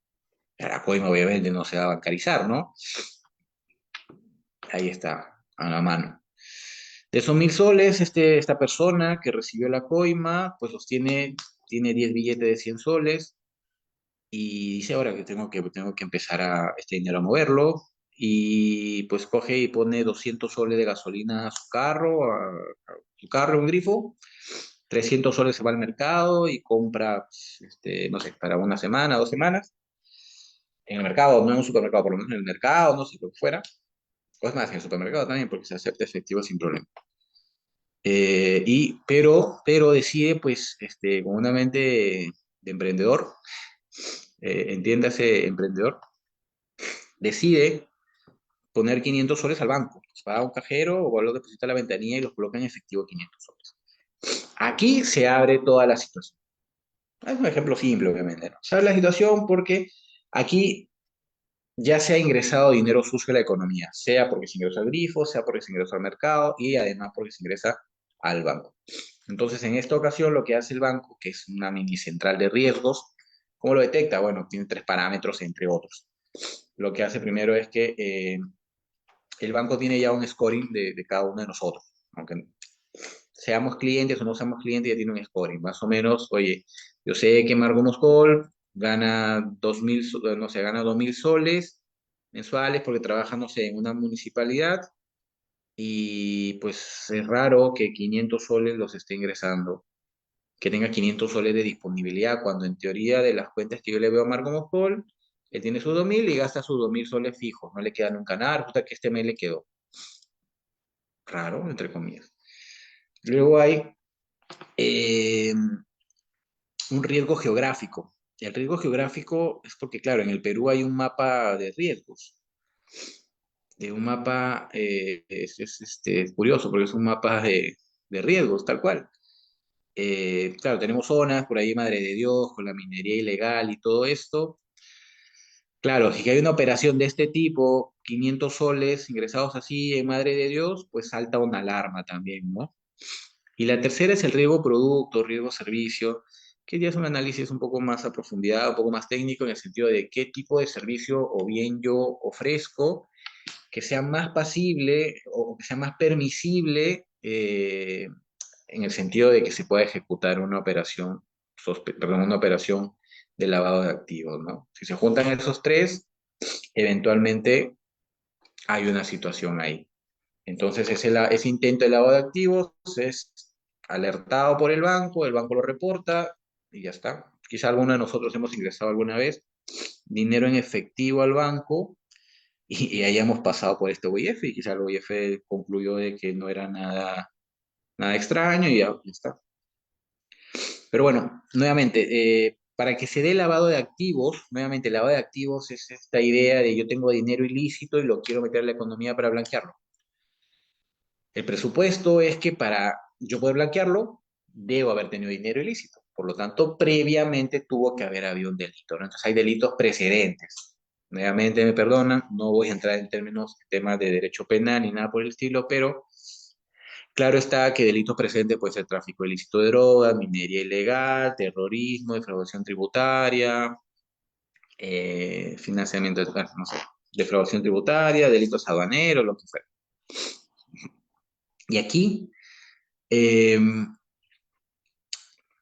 La coima obviamente no se va a bancarizar, ¿no? Ahí está, a la mano. De esos 1.000 soles, esta persona que recibió la coima, pues tiene 10 billetes de 100 soles y dice ahora que tengo que empezar este dinero a moverlo y pues coge y pone 200 soles de gasolina a su carro, un grifo, 300 soles se va al mercado y compra, pues, no sé, para una semana, 2 semanas, en el mercado, no en un supermercado, por lo menos en el mercado, no sé, lo que fuera, o es más, en el supermercado también, porque se acepta efectivo sin problema. Pero decide, pues, con una mente de emprendedor, entiéndase, emprendedor, decide poner 500 soles al banco. Pues, va a un cajero o lo deposita a la ventanilla y los coloca en efectivo 500 soles. Aquí se abre toda la situación. Es un ejemplo simple, obviamente, ¿no? Se abre la situación porque aquí ya se ha ingresado dinero sucio a la economía, sea porque se ingresa al grifo, sea porque se ingresa al mercado y además porque se ingresa al banco. Entonces, en esta ocasión, lo que hace el banco, que es una mini central de riesgos, ¿cómo lo detecta? Bueno, tiene 3 parámetros, entre otros. Lo que hace primero es que el banco tiene ya un scoring de cada uno de nosotros. Aunque seamos clientes o no seamos clientes, ya tiene un scoring. Más o menos, oye, yo sé que Margo Moscol gana 2.000, no sé, gana 2.000 soles mensuales porque trabaja, no sé, en una municipalidad y pues es raro que 500 soles los esté ingresando, que tenga 500 soles de disponibilidad, cuando en teoría de las cuentas que yo le veo a Marco Moscol, él tiene sus 2.000 y gasta sus 2.000 soles fijos, no le queda nunca nada, resulta que este mes le quedó. Raro, entre comillas. Luego hay eh, un riesgo geográfico. El riesgo geográfico es porque, claro, en el Perú hay un mapa de riesgos. De un mapa, es curioso porque es un mapa de riesgos, tal cual. Claro, tenemos zonas, por ahí Madre de Dios, con la minería ilegal y todo esto. Claro, si hay una operación de este tipo, 500 soles ingresados así en Madre de Dios, pues salta una alarma también, ¿no? Y la tercera es el riesgo producto, riesgo servicio, que ya es un análisis un poco más a profundidad, un poco más técnico en el sentido de qué tipo de servicio o bien yo ofrezco que sea más pasible o que sea más permisible en el sentido de que se pueda ejecutar una operación, perdón, una operación de lavado de activos, ¿no? Si se juntan esos tres, eventualmente hay una situación ahí. Entonces, ese intento de lavado de activos es alertado por el banco lo reporta y ya está. Quizá alguno de nosotros hemos ingresado alguna vez dinero en efectivo al banco y hayamos pasado por este OIF y quizá el OIF concluyó de que no era nada extraño y ya está. Pero bueno, nuevamente, para que se dé lavado de activos, nuevamente, el lavado de activos es esta idea de yo tengo dinero ilícito y lo quiero meter a la economía para blanquearlo. El presupuesto es que para yo poder blanquearlo, debo haber tenido dinero ilícito. Por lo tanto, previamente tuvo que haber habido un delito, ¿no? Entonces hay delitos precedentes. Nuevamente me perdonan, no voy a entrar en términos, temas de derecho penal ni nada por el estilo, pero claro está que delitos precedentes puede ser tráfico ilícito de drogas, minería ilegal, terrorismo, defraudación tributaria, financiamiento, no sé, defraudación tributaria, delitos aduaneros, lo que fuera. Y aquí eh,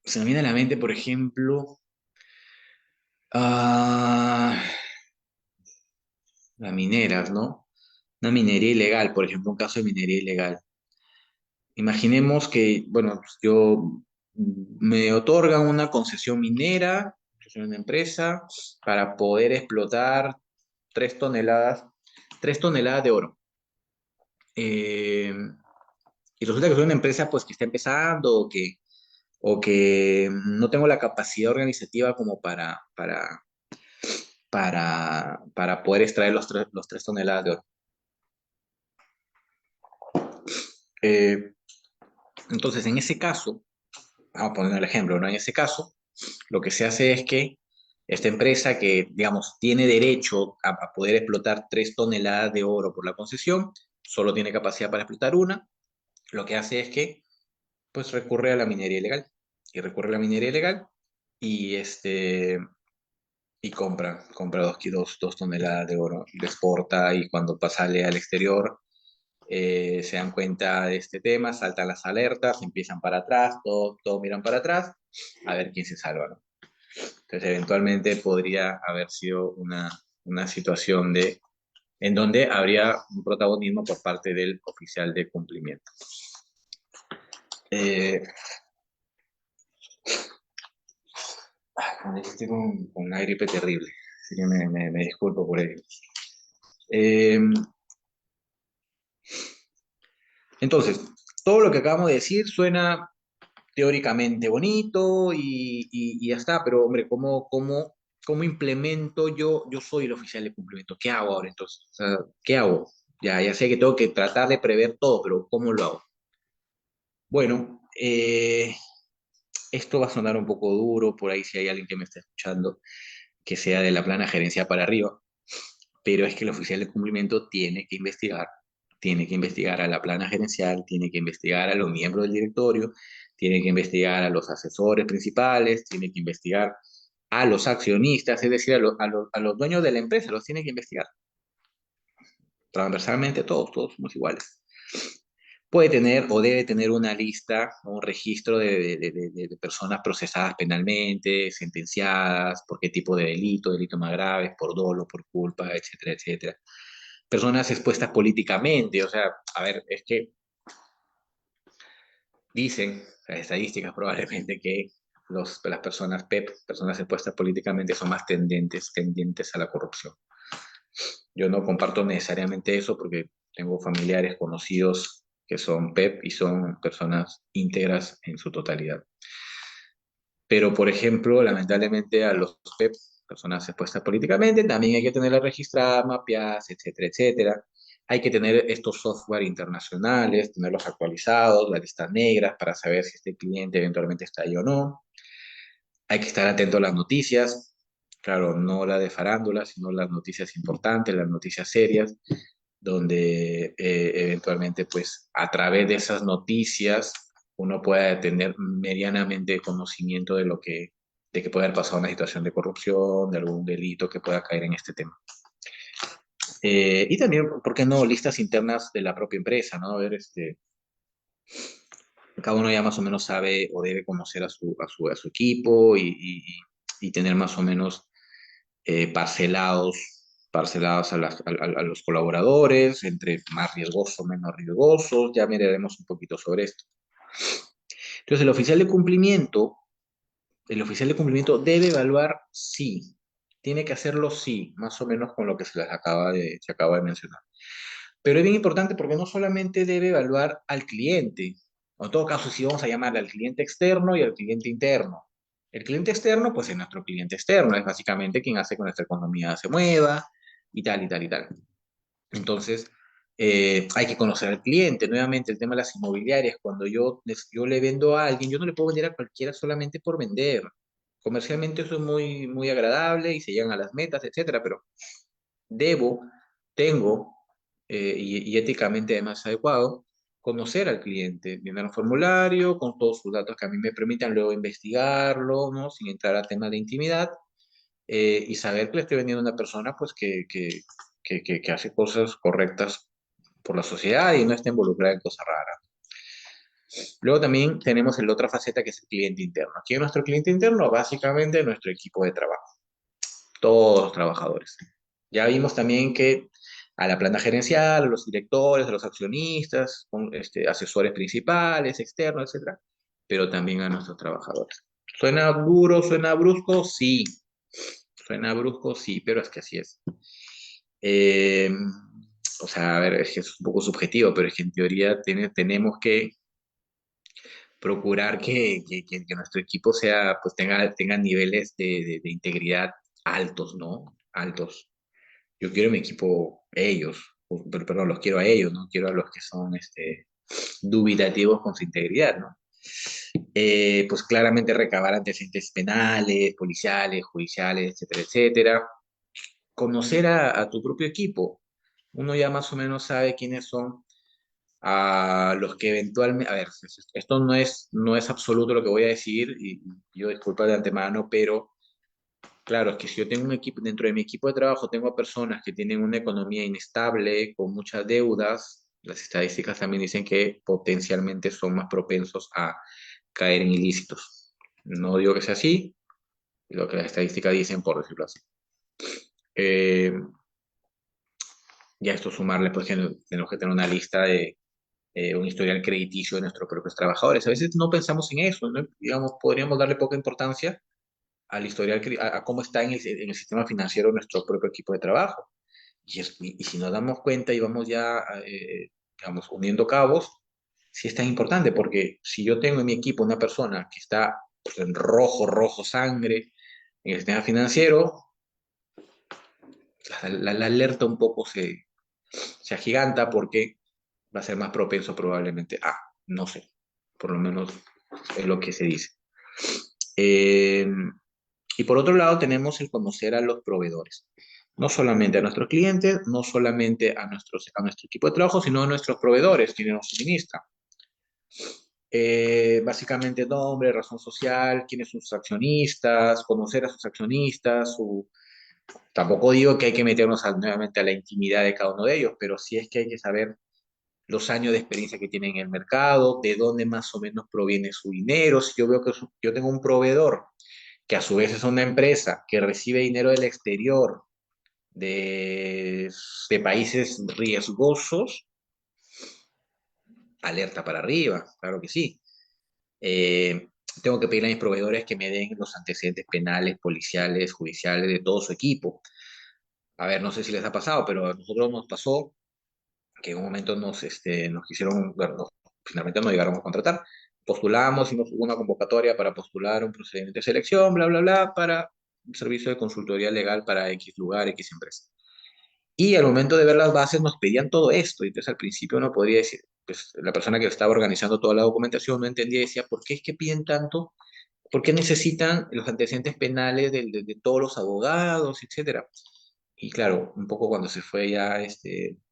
se me viene a la mente, por ejemplo, ah, las mineras, ¿no? Una minería ilegal, por ejemplo, un caso de minería ilegal. Imaginemos que, bueno, pues me otorgan una concesión minera, yo soy una empresa, para poder explotar 3 toneladas, 3 toneladas de oro. Eh, y resulta que soy una empresa pues que está empezando o que no tengo la capacidad organizativa como para poder extraer los 3 toneladas de oro. Eh, entonces, en ese caso, vamos a poner el ejemplo, ¿no? En ese caso, lo que se hace es que esta empresa que, digamos, tiene derecho a poder explotar 3 toneladas de oro por la concesión, solo tiene capacidad para explotar una, lo que hace es que, pues, recurre a la minería ilegal. Y recurre a la minería ilegal y, y compra 2 toneladas de oro, lo exporta y cuando sale al exterior se dan cuenta de este tema, saltan las alertas, empiezan para atrás, todos miran para atrás a ver quién se salva, ¿no? Entonces, eventualmente podría haber sido una situación en donde habría un protagonismo por parte del oficial de cumplimiento. Eh, estoy con una gripe terrible, así que me disculpo por ello. Eh, entonces, todo lo que acabamos de decir suena teóricamente bonito y ya está, pero hombre, ¿cómo implemento yo? Yo soy el oficial de cumplimiento. ¿Qué hago ahora entonces? O sea, ¿qué hago? Ya sé que tengo que tratar de prever todo, pero ¿cómo lo hago? Bueno, esto va a sonar un poco duro, por ahí si hay alguien que me está escuchando, que sea de la plana gerencia para arriba, pero es que el oficial de cumplimiento tiene que investigar a la plana gerencial, tiene que investigar a los miembros del directorio, tiene que investigar a los asesores principales, tiene que investigar a los accionistas, es decir, a los dueños de la empresa, los tiene que investigar. Transversalmente todos somos iguales. Puede tener o debe tener una lista, un registro de personas procesadas penalmente, sentenciadas, por qué tipo de delito, delitos más graves, por dolo, por culpa, etcétera, etcétera. Personas expuestas políticamente, o sea, a ver, es que dicen las estadísticas probablemente que las personas PEP, personas expuestas políticamente, son más tendentes a la corrupción. Yo no comparto necesariamente eso porque tengo familiares conocidos que son PEP y son personas íntegras en su totalidad. Pero, por ejemplo, lamentablemente a los PEP, personas expuestas políticamente, también hay que tenerlas registradas, mapeadas, etcétera, etcétera. Hay que tener estos software internacionales, tenerlos actualizados, las listas negras para saber si este cliente eventualmente está ahí o no. Hay que estar atento a las noticias, claro, no la de farándula, sino las noticias importantes, las noticias serias, donde eventualmente, pues, a través de esas noticias, uno pueda tener medianamente conocimiento de que puede haber pasado una situación de corrupción, de algún delito que pueda caer en este tema. Y también, ¿por qué no? Listas internas de la propia empresa, ¿no? A ver, cada uno ya más o menos sabe o debe conocer a su equipo y tener más o menos parcelados, parcelados a los colaboradores, entre más riesgosos, menos riesgosos, ya miraremos un poquito sobre esto. Entonces, el oficial de cumplimiento debe evaluar sí, tiene que hacerlo sí, más o menos con lo que se acaba de mencionar. Pero es bien importante porque no solamente debe evaluar al cliente, o en todo caso, si vamos a llamarle al cliente externo y al cliente interno. El cliente externo, pues es nuestro cliente externo, es básicamente quien hace que nuestra economía se mueva y tal, y tal, y tal. Entonces, hay que conocer al cliente. Nuevamente, el tema de las inmobiliarias, cuando yo le vendo a alguien, yo no le puedo vender a cualquiera solamente por vender. Comercialmente eso es muy agradable y se llegan a las metas, etcétera, pero debo, tengo, y éticamente además adecuado, conocer al cliente, llenar un formulario con todos sus datos que a mí me permitan luego investigarlo, ¿no? Sin entrar a temas de intimidad, y saber que le estoy vendiendo a una persona pues que hace cosas correctas por la sociedad y no está involucrada en cosas raras. Luego también tenemos la otra faceta que es el cliente interno. Aquí es nuestro cliente interno, básicamente nuestro equipo de trabajo, todos los trabajadores. Ya vimos también que a la planta gerencial, a los directores, a los accionistas, asesores principales, externos, etcétera, pero también a nuestros trabajadores. ¿Suena duro, suena brusco? Sí. Suena brusco, sí, pero es que así es. Eh, o sea, a ver, es que es un poco subjetivo, pero es que en teoría tenemos que procurar que nuestro equipo sea, pues tenga niveles de integridad altos, ¿no? Altos. Yo quiero mi equipo, ellos, pero, perdón, los quiero a ellos, no quiero a los que son, dubitativos con su integridad, ¿no? Pues claramente recabar antecedentes penales, policiales, judiciales, etcétera, etcétera. Conocer a tu propio equipo. Uno ya más o menos sabe quiénes son a los que eventualmente, a ver, esto no es absoluto lo que voy a decir y yo disculpa de antemano, pero claro, es que si yo tengo un equipo, dentro de mi equipo de trabajo tengo personas que tienen una economía inestable, con muchas deudas, las estadísticas también dicen que potencialmente son más propensos a caer en ilícitos. No digo que sea así, lo que las estadísticas dicen, por decirlo así. Eh, ya esto sumarle, pues, que tenemos que tener una lista de un historial crediticio de nuestros propios trabajadores. A veces no pensamos en eso, ¿no? Digamos, podríamos darle poca importancia al historial, a cómo está en el sistema financiero nuestro propio equipo de trabajo. Y si nos damos cuenta y vamos ya, digamos, uniendo cabos, sí es tan importante, porque si yo tengo en mi equipo una persona que está pues, en rojo, rojo sangre, en el sistema financiero, la alerta un poco se agiganta porque va a ser más propenso probablemente a, no sé, por lo menos es lo que se dice. Eh, y por otro lado tenemos el conocer a los proveedores. No solamente a nuestros clientes, no solamente a nuestro equipo de trabajo, sino a nuestros proveedores, quienes nos suministran. Básicamente nombre, razón social, quiénes son sus accionistas, conocer a sus accionistas. Tampoco digo que hay que meternos nuevamente a la intimidad de cada uno de ellos, pero sí es que hay que saber los años de experiencia que tienen en el mercado, de dónde más o menos proviene su dinero. Si yo veo que yo tengo un proveedor que a su vez es una empresa que recibe dinero del exterior, de, de países riesgosos, alerta para arriba, claro que sí. Eh, tengo que pedirle a mis proveedores que me den los antecedentes penales, policiales, judiciales de todo su equipo. A ver, no sé si les ha pasado, pero a nosotros nos pasó que en un momento nos quisieron, bueno, finalmente nos llegaron a contratar. Postulamos, hicimos una convocatoria para postular un procedimiento de selección, bla, bla, bla, para un servicio de consultoría legal para X lugar, X empresa. Y al momento de ver las bases nos pedían todo esto. Y entonces al principio no podía decir, pues la persona que estaba organizando toda la documentación no entendía y decía, ¿por qué es que piden tanto? ¿Por qué necesitan los antecedentes penales de todos los abogados, etcétera? Y claro, un poco cuando se fue ya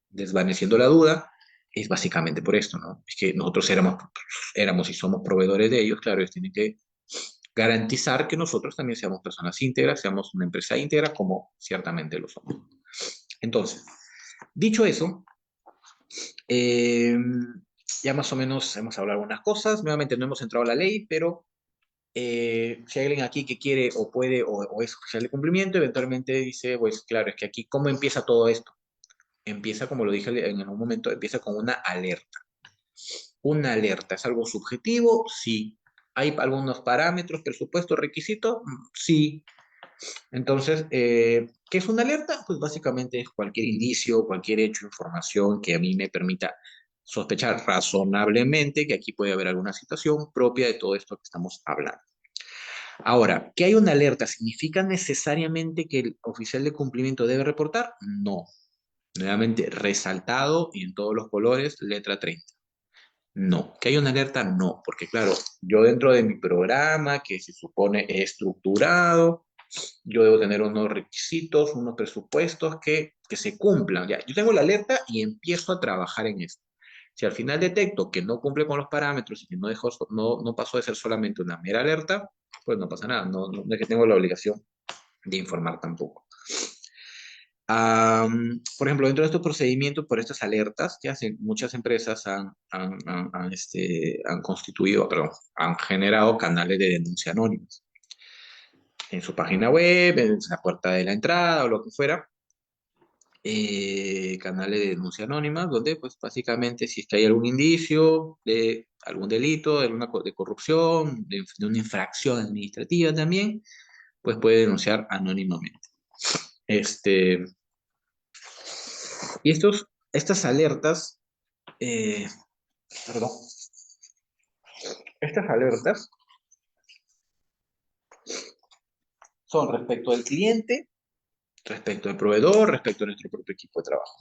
desvaneciendo la duda, es básicamente por esto, ¿no? Es que nosotros éramos y somos proveedores de ellos, claro, ellos tienen que garantizar que nosotros también seamos personas íntegras, seamos una empresa íntegra, como ciertamente lo somos. Entonces, dicho eso, eh, ya más o menos hemos hablado algunas cosas, nuevamente no hemos entrado a la ley, pero si hay alguien aquí que quiere o puede o es oficial de cumplimiento, eventualmente dice, pues claro, es que aquí, ¿cómo empieza todo esto? Empieza, como lo dije en algún momento, empieza con una alerta. Una alerta, ¿es algo subjetivo? Sí. ¿Hay algunos parámetros, presupuesto, requisito? Sí. Entonces, ¿qué es una alerta? Pues básicamente es cualquier indicio, cualquier hecho, información que a mí me permita sospechar razonablemente que aquí puede haber alguna situación propia de todo esto que estamos hablando. Ahora, ¿que hay una alerta significa necesariamente que el oficial de cumplimiento debe reportar? No. Nuevamente, resaltado y en todos los colores, letra 30. No. ¿Que hay una alerta? No, porque claro, yo dentro de mi programa, que se supone estructurado, yo debo tener unos requisitos, unos presupuestos que se cumplan. Ya, yo tengo la alerta y empiezo a trabajar en esto. Si al final detecto que no cumple con los parámetros y que no pasó de ser solamente una mera alerta, pues no pasa nada. No es que tengo la obligación de informar tampoco. Por ejemplo, dentro de estos procedimientos, por estas alertas, muchas empresas han constituido, perdón, han generado canales de denuncia anónimos en su página web, en la puerta de la entrada o lo que fuera, canales de denuncia anónima, donde pues básicamente si es que hay algún indicio de algún delito, de corrupción, de una infracción administrativa también, pues puede denunciar anónimamente. Este, y estas alertas, eh, perdón, estas alertas son respecto del cliente, respecto del proveedor, respecto a nuestro propio equipo de trabajo.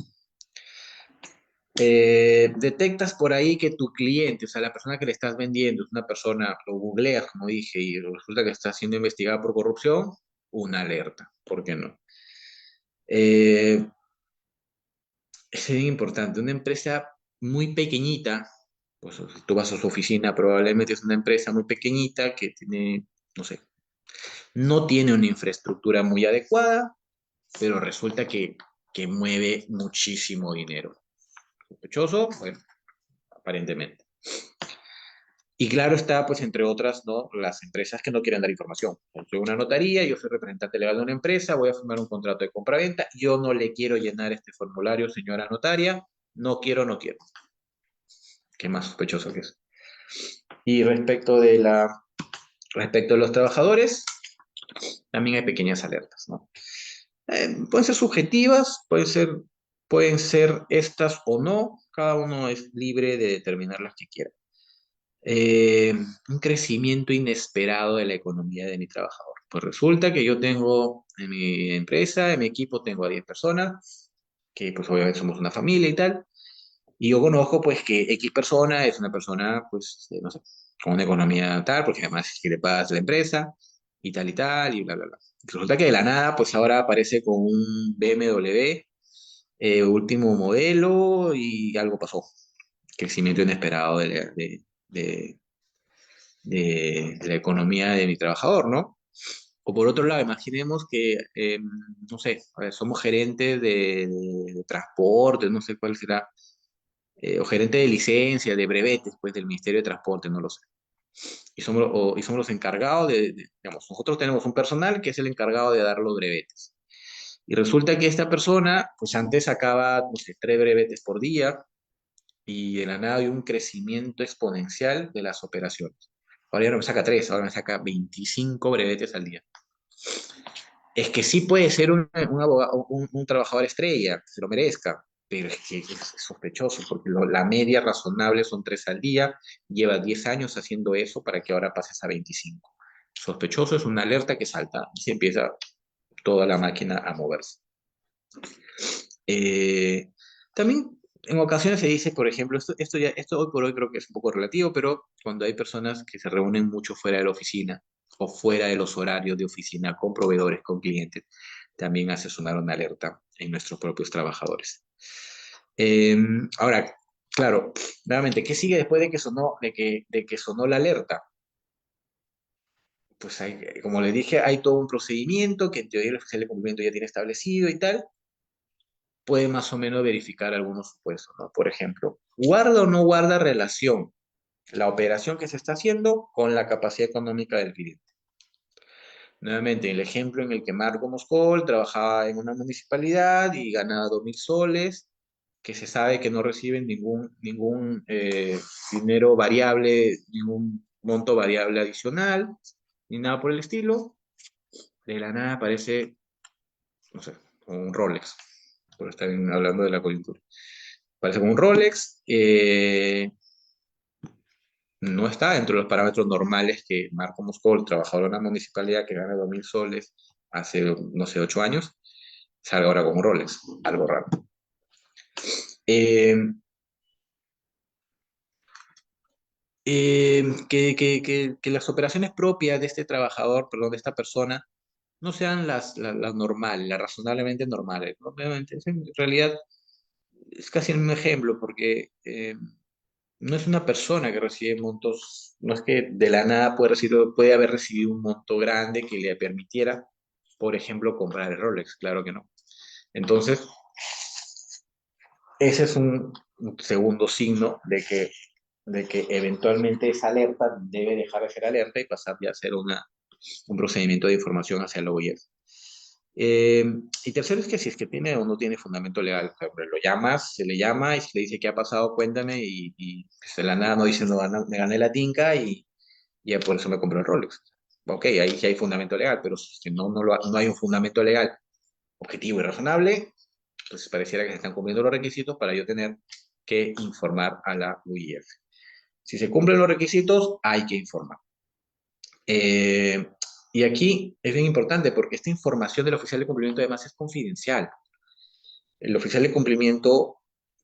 Detectas por ahí que tu cliente, o sea, la persona que le estás vendiendo es una persona, lo googleas, como dije, y resulta que está siendo investigada por corrupción, una alerta, ¿por qué no? Eh, es bien importante, una empresa muy pequeñita, pues si tú vas a su oficina, probablemente es una empresa muy pequeñita que tiene, no sé, no tiene una infraestructura muy adecuada, pero resulta que mueve muchísimo dinero. ¿Sospechoso? Bueno, aparentemente. Y claro está, pues entre otras, ¿no? Las empresas que no quieren dar información. Yo soy una notaría, yo soy representante legal de una empresa, voy a firmar un contrato de compraventa, yo no le quiero llenar este formulario, señora notaria, no quiero, no quiero. ¿Qué más sospechoso que es? Y respecto de los trabajadores, también hay pequeñas alertas, ¿no? Pueden ser subjetivas, pueden ser estas o no, cada uno es libre de determinar las que quiera. eh, un crecimiento inesperado de la economía de mi trabajador. Pues resulta que yo tengo en mi empresa, en mi equipo, tengo a 10 personas, que pues obviamente somos una familia y tal, y yo conozco pues que X persona es una persona, pues, no sé, con una economía tal, porque además es que le pagas a la empresa, y tal, y bla, bla, bla. Resulta que de la nada, pues ahora aparece con un BMW, último modelo, y algo pasó. Crecimiento inesperado de, de la economía de mi trabajador, ¿no? O por otro lado, imaginemos que, no sé, a ver, somos gerentes de transporte, no sé cuál será, o gerente de licencia, de brevetes, pues del Ministerio de Transporte, no lo sé. Y somos los encargados digamos, nosotros tenemos un personal que es el encargado de dar los brevetes. Y resulta que esta persona, pues antes sacaba, no sé, 3 brevetes por día, y de la nada hay un crecimiento exponencial de las operaciones. Ahora ya no me saca 3, ahora me saca 25 brevetes al día. Es que sí puede ser un abogado, un trabajador estrella, se lo merezca, pero es que es sospechoso, porque la media razonable son 3 al día, lleva 10 años haciendo eso para que ahora pases a 25. Sospechoso es una alerta que salta y se empieza toda la máquina a moverse. Eh, también en ocasiones se dice, por ejemplo, esto hoy por hoy creo que es un poco relativo, pero cuando hay personas que se reúnen mucho fuera de la oficina o fuera de los horarios de oficina con proveedores, con clientes, también hace sonar una alerta en nuestros propios trabajadores. Eh, ahora, claro, nuevamente, ¿qué sigue después de que sonó la alerta? Pues hay, como les dije, hay todo un procedimiento que en teoría el oficial de cumplimiento ya tiene establecido y tal, puede más o menos verificar algunos supuestos, ¿no? Por ejemplo, ¿guarda o no guarda relación la operación que se está haciendo con la capacidad económica del cliente? Nuevamente, el ejemplo en el que Marco Moscol trabajaba en una municipalidad y ganaba 2.000 soles, que se sabe que no reciben ningún dinero variable, ningún monto variable adicional, ni nada por el estilo. De la nada aparece, no sé, un Rolex, por estar hablando de la coyuntura. Parece como un Rolex, no está dentro de los parámetros normales que Marco Moscol, trabajador en una municipalidad que gana 2.000 soles hace, no sé, 8 años, salga ahora con un Rolex, algo raro. Eh, que las operaciones propias de este trabajador, perdón, de esta persona, no sean las normales, las razonablemente normales, ¿no? Obviamente, en realidad es casi el mismo ejemplo, porque no es una persona que recibe montos, no es que de la nada puede haber recibido un monto grande que le permitiera, por ejemplo, comprar el Rolex, claro que no. Entonces, ese es un segundo signo de que eventualmente esa alerta debe dejar de ser alerta y pasar ya a ser un procedimiento de información hacia la OIF. Eh, y tercero es que si es que tiene o no tiene fundamento legal, o sea, lo llamas, se le llama y se le dice qué ha pasado, cuéntame, y pues de la nada no dice no, me gané la tinca y ya por eso me compré el Rolex. Ok, ahí sí hay fundamento legal, pero si es que no hay un fundamento legal objetivo y razonable, pues pareciera que se están cumpliendo los requisitos para yo tener que informar a la UIF. Si se cumplen los requisitos, hay que informar. Eh, y aquí es bien importante porque esta información del oficial de cumplimiento además es confidencial. El oficial de cumplimiento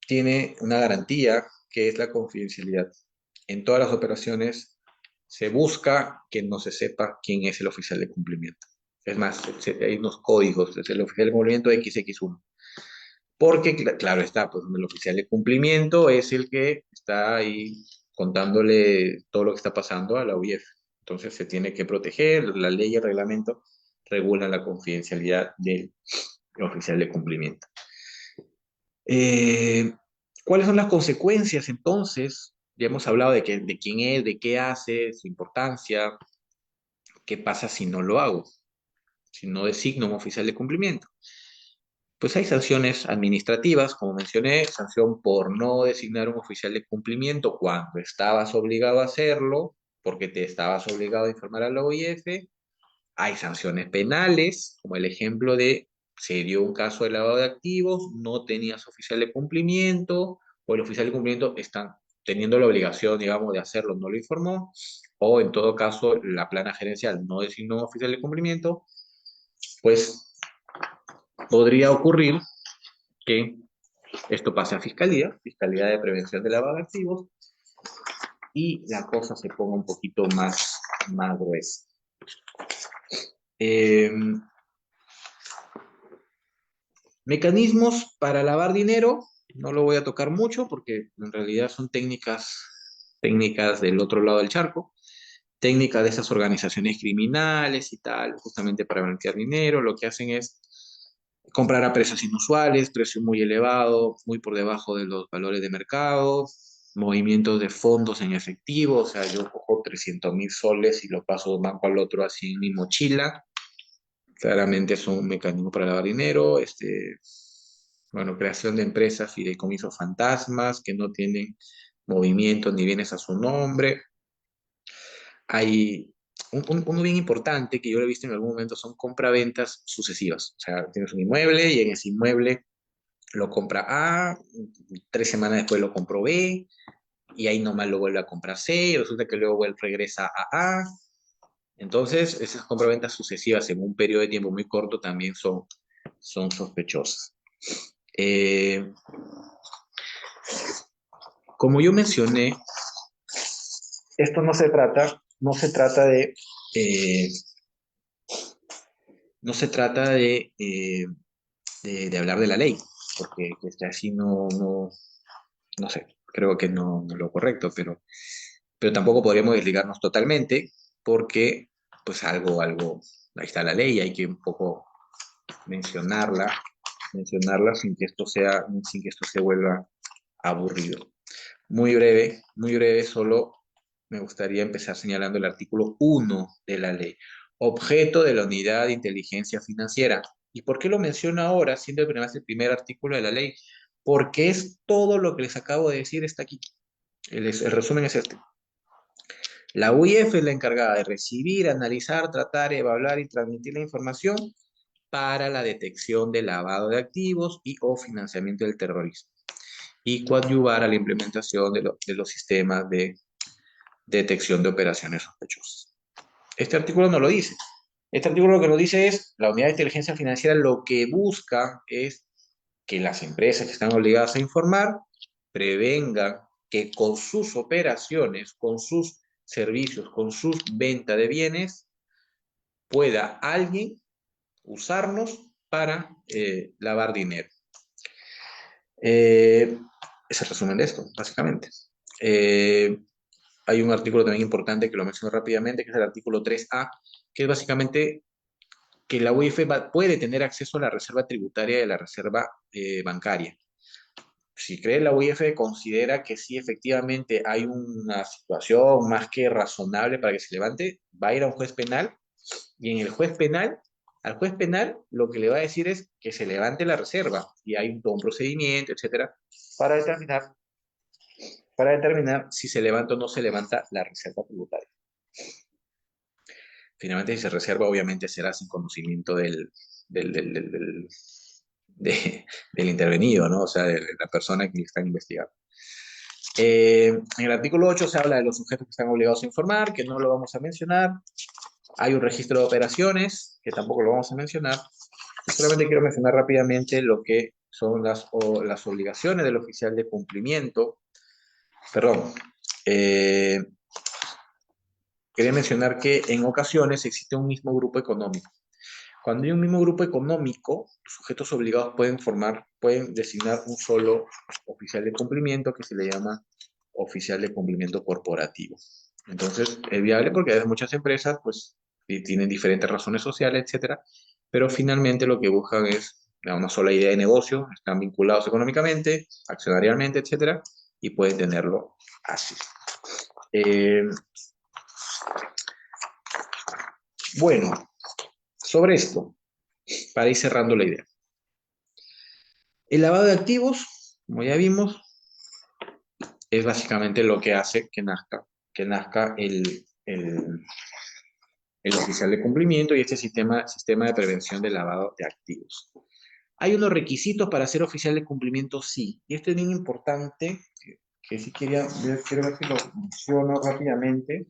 tiene una garantía que es la confidencialidad. En todas las operaciones se busca que no se sepa quién es el oficial de cumplimiento. Es más, hay unos códigos, es el oficial de cumplimiento XX1. Porque, claro está, pues el oficial de cumplimiento es el que está ahí contándole todo lo que está pasando a la UIF. Entonces se tiene que proteger, la ley y el reglamento regulan la confidencialidad del oficial de cumplimiento. Eh, ¿Cuáles son las consecuencias entonces? Ya hemos hablado de quién es, de qué hace, su importancia, qué pasa si no lo hago, si no designo un oficial de cumplimiento. Pues hay sanciones administrativas, como mencioné, sanción por no designar un oficial de cumplimiento cuando estabas obligado a hacerlo, porque te estabas obligado a informar a la OIF. Hay sanciones penales, como el ejemplo de se dio un caso de lavado de activos, no tenías oficial de cumplimiento, o el oficial de cumplimiento está teniendo la obligación, digamos, de hacerlo, no lo informó, o en todo caso la plana gerencial no designó un oficial de cumplimiento, pues podría ocurrir que esto pase a Fiscalía, Fiscalía de Prevención de Lavado de Activos, y la cosa se ponga un poquito más gruesa. Eh, Mecanismos para lavar dinero, no lo voy a tocar mucho porque en realidad son técnicas del otro lado del charco, técnicas de esas organizaciones criminales y tal, justamente para blanquear dinero. Lo que hacen es comprar a precios inusuales, precio muy elevado, muy por debajo de los valores de mercado, movimientos de fondos en efectivo, o sea, yo cojo 300.000 soles y lo paso de un banco al otro así en mi mochila. Claramente es un mecanismo para lavar dinero, bueno, creación de empresas, fideicomisos fantasmas que no tienen movimientos ni bienes a su nombre. Hay uno bien importante que yo lo he visto en algún momento, son compraventas sucesivas. O sea, tienes un inmueble y en ese inmueble lo compra A, 3 semanas después lo compró B, y ahí nomás lo vuelve a comprar C, y resulta que luego regresa a A. Entonces, esas compraventas sucesivas en un periodo de tiempo muy corto también son sospechosas. Eh, Como yo mencioné, esto eh, no se trata de hablar de la ley, porque así no sé, creo que no es lo correcto, pero tampoco podríamos desligarnos totalmente, porque pues ahí está la ley, hay que un poco mencionarla, mencionarla sin que esto se vuelva aburrido. Muy breve, solo me gustaría empezar señalando el artículo 1 de la ley. Objeto de la unidad de inteligencia financiera. ¿Y por qué lo menciono ahora, siendo el primer artículo de la ley? Porque es todo lo que les acabo de decir está aquí. El resumen es este. La UIF es la encargada de recibir, analizar, tratar, evaluar y transmitir la información para la detección del lavado de activos y o financiamiento del terrorismo y coadyuvar a la implementación de los sistemas de detección de operaciones sospechosas. Este artículo no lo dice. Este artículo lo que nos dice es, la unidad de inteligencia financiera lo que busca es que las empresas que están obligadas a informar prevengan que con sus operaciones, con sus servicios, con sus ventas de bienes, pueda alguien usarnos para lavar dinero. Es el resumen de esto, básicamente. Eh, Hay un artículo también importante que lo menciono rápidamente, que es el artículo 3A, que es básicamente que la UIF puede tener acceso a la reserva tributaria de la reserva bancaria. Si cree la UIF, considera que sí, efectivamente hay una situación más que razonable para que se levante, va a ir a un juez penal y en el juez penal, al juez penal lo que le va a decir es que se levante la reserva y hay todo un procedimiento, etcétera, para determinar, para determinar si se levanta o no se levanta la reserva tributaria. Finalmente, si se reserva, obviamente será sin conocimiento del, del, del, del- del intervenido, ¿no? O sea, de la persona que le están investigando. En el artículo 8 se habla de los sujetos que están obligados a informar, que no lo vamos a mencionar. Hay un registro de operaciones, que tampoco lo vamos a mencionar. Solamente quiero mencionar rápidamente lo que son las obligaciones del oficial de cumplimiento. Perdón, eh, quería mencionar que en ocasiones existe un mismo grupo económico. Cuando hay un mismo grupo económico, los sujetos obligados pueden designar un solo oficial de cumplimiento que se le llama oficial de cumplimiento corporativo. Entonces, es viable porque hay muchas empresas, pues, y tienen diferentes razones sociales, etcétera, pero finalmente lo que buscan es una sola idea de negocio, están vinculados económicamente, accionarialmente, etcétera, y pueden tenerlo así. Eh, bueno, sobre esto, para ir cerrando la idea. El lavado de activos, como ya vimos, es básicamente lo que hace que nazca el oficial de cumplimiento y este sistema de prevención del lavado de activos. ¿Hay unos requisitos para ser oficial de cumplimiento? Sí. Y esto es bien importante, que sí quiero ver si lo menciono rápidamente.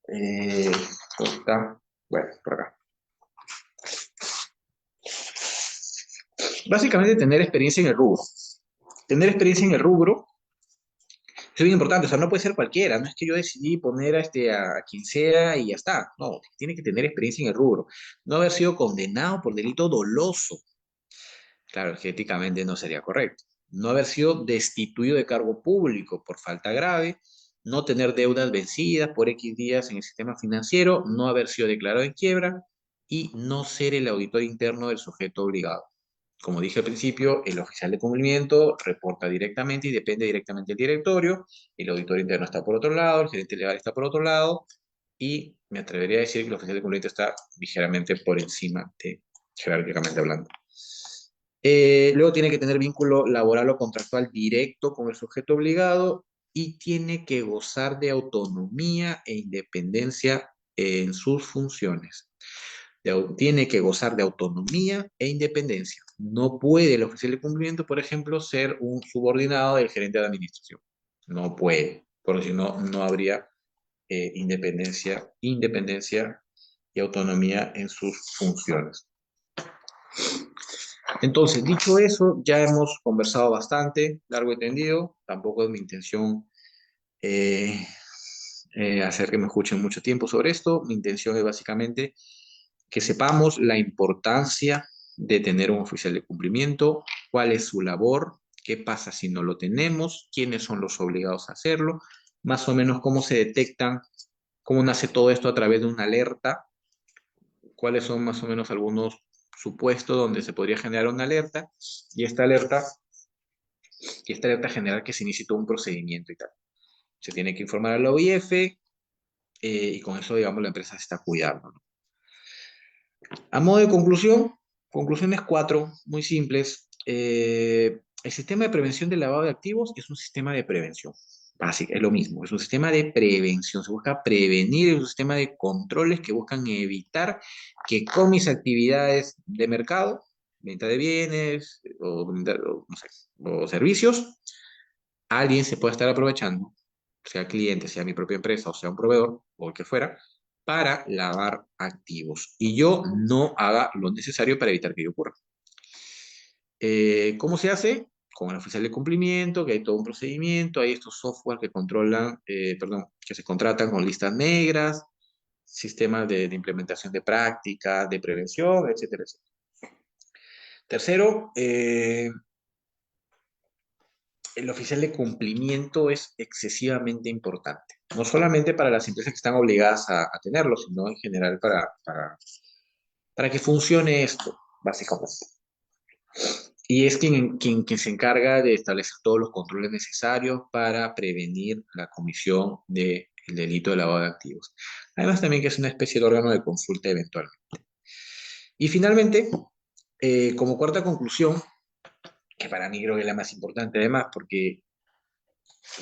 Está, bueno, por acá. Básicamente tener experiencia en el rubro. Tener experiencia en el rubro es bien importante, o sea, no puede ser cualquiera, no es que yo decidí poner a quien sea y ya está, no, tiene que tener experiencia en el rubro, no haber sido condenado por delito doloso, claro, que éticamente no sería correcto, no haber sido destituido de cargo público por falta grave, no tener deudas vencidas por X días en el sistema financiero, no haber sido declarado en quiebra y no ser el auditor interno del sujeto obligado. Como dije al principio, el oficial de cumplimiento reporta directamente y depende directamente del directorio, el auditor interno está por otro lado, el gerente legal está por otro lado, y me atrevería a decir que el oficial de cumplimiento está ligeramente por encima jerárquicamente hablando. Luego tiene que tener vínculo laboral o contractual directo con el sujeto obligado y tiene que gozar de autonomía e independencia en sus funciones. Tiene que gozar de autonomía e independencia. No puede el oficial de cumplimiento, por ejemplo, ser un subordinado del gerente de administración. No puede, porque si no, no habría independencia y autonomía en sus funciones. Entonces, dicho eso, ya hemos conversado bastante, largo y tendido. Tampoco es mi intención eh, hacer que me escuchen mucho tiempo sobre esto. Mi intención es básicamente que sepamos la importancia de tener un oficial de cumplimiento, cuál es su labor, qué pasa si no lo tenemos, quiénes son los obligados a hacerlo, más o menos cómo se detectan, cómo nace todo esto a través de una alerta, cuáles son más o menos algunos supuestos donde se podría generar una alerta y esta alerta generar que se inicie todo un procedimiento y tal. Se tiene que informar a la OIF y con eso, digamos, la empresa se está cuidando, ¿no? A modo de conclusión, conclusiones cuatro, muy simples. El sistema de prevención del lavado de activos es un sistema de prevención. Básico, es lo mismo, es un sistema de prevención. Se busca prevenir, es un sistema de controles que buscan evitar que con mis actividades de mercado, venta de bienes no sé, o servicios, alguien se pueda estar aprovechando, sea cliente, sea mi propia empresa o sea un proveedor o el que fuera, para lavar activos y yo no haga lo necesario para evitar que ello ocurra. ¿Cómo se hace? Con el oficial de cumplimiento, que hay todo un procedimiento, hay estos software que controlan, perdón, que se contratan con listas negras, sistemas de implementación de prácticas, de prevención, etcétera, etcétera. Tercero, el oficial de cumplimiento es excesivamente importante, no solamente para las empresas que están obligadas a tenerlo, sino en general para que funcione esto, básicamente. Y es quien se encarga de establecer todos los controles necesarios para prevenir la comisión del delito de lavado de activos. Además, también que es una especie de órgano de consulta eventualmente. Y finalmente, como cuarta conclusión, que para mí creo que es la más importante además, porque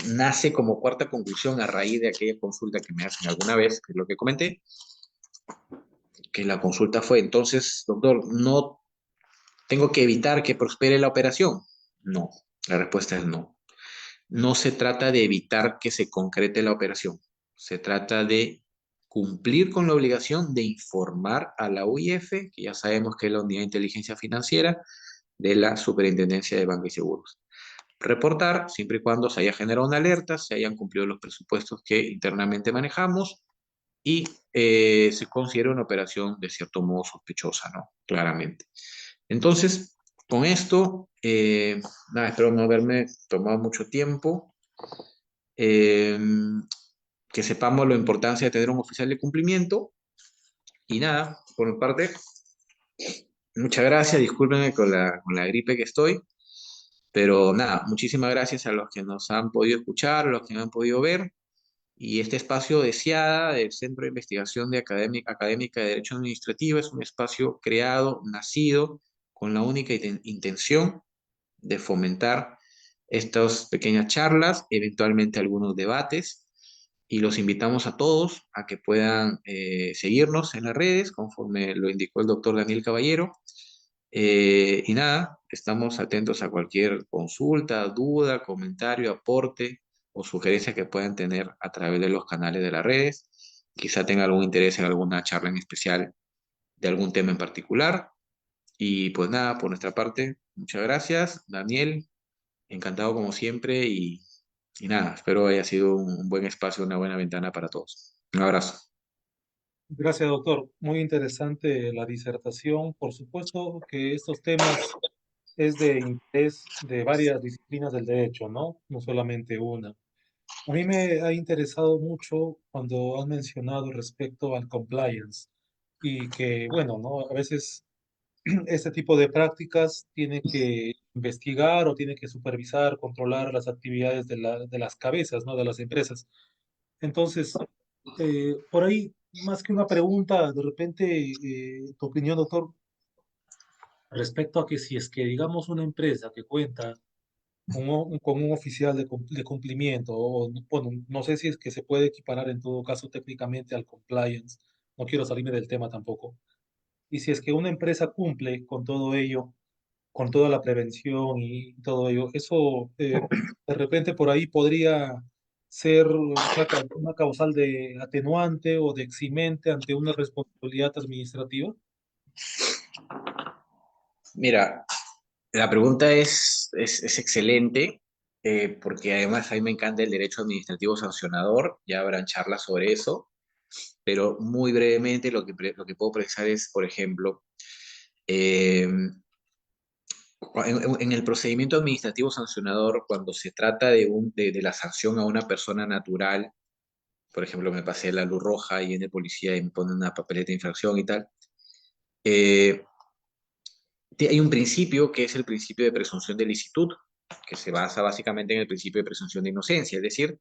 nace como cuarta conclusión a raíz de aquella consulta que me hacen alguna vez, que es lo que comenté, que la consulta fue, entonces, doctor, ¿no tengo que evitar que prospere la operación? No, la respuesta es no. No se trata de evitar que se concrete la operación, se trata de cumplir con la obligación de informar a la UIF, que ya sabemos que es la Unidad de Inteligencia Financiera, de la Superintendencia de Banca y Seguros. Reportar siempre y cuando se haya generado una alerta, se hayan cumplido los presupuestos que internamente manejamos y se considera una operación de cierto modo sospechosa, ¿no? Claramente. Entonces, con esto, nada, espero no haberme tomado mucho tiempo. Eh, que sepamos la importancia de tener un oficial de cumplimiento. Y nada, por mi parte, muchas gracias. Discúlpenme con la gripe que estoy. Pero nada, muchísimas gracias a los que nos han podido escuchar, a los que me han podido ver. Y este espacio de CIADA, del Centro de Investigación de Académica de Derecho Administrativo, es un espacio creado, nacido, con la única intención de fomentar estas pequeñas charlas, eventualmente algunos debates, y los invitamos a todos a que puedan seguirnos en las redes, conforme lo indicó el doctor Daniel Caballero. Y nada, estamos atentos a cualquier consulta, duda, comentario, aporte o sugerencia que puedan tener a través de los canales de las redes. Quizá tenga algún interés en alguna charla en especial de algún tema en particular. Y pues nada, por nuestra parte, muchas gracias, Daniel. Encantado como siempre y nada, espero haya sido un buen espacio, una buena ventana para todos. Un abrazo. Gracias, doctor. Muy interesante la disertación. Por supuesto que estos temas es de interés de varias disciplinas del derecho, ¿no? No solamente una. A mí me ha interesado mucho cuando han mencionado respecto al compliance y que, bueno, ¿no? A veces este tipo de prácticas tiene que investigar o tiene que supervisar, controlar las actividades de las cabezas, ¿no? De las empresas. Entonces, por ahí, más que una pregunta, de repente, tu opinión, doctor, respecto a que si es que, digamos, una empresa que cuenta con un oficial de cumplimiento, o bueno, no sé si es que se puede equiparar en todo caso técnicamente al compliance, no quiero salirme del tema tampoco, y si es que una empresa cumple con todo ello, con toda la prevención y todo ello, eso de repente por ahí podría ser una causal de atenuante o de eximente ante una responsabilidad administrativa. Mira, la pregunta es excelente, porque además a mí me encanta el derecho administrativo sancionador, ya habrán charlas sobre eso, pero muy brevemente lo que puedo precisar es, por ejemplo, eh, en el procedimiento administrativo sancionador, cuando se trata de la sanción a una persona natural, por ejemplo, me pasé la luz roja y viene el policía y me pone una papeleta de infracción y tal, eh, hay un principio que es el principio de presunción de licitud, que se basa básicamente en el principio de presunción de inocencia, es decir,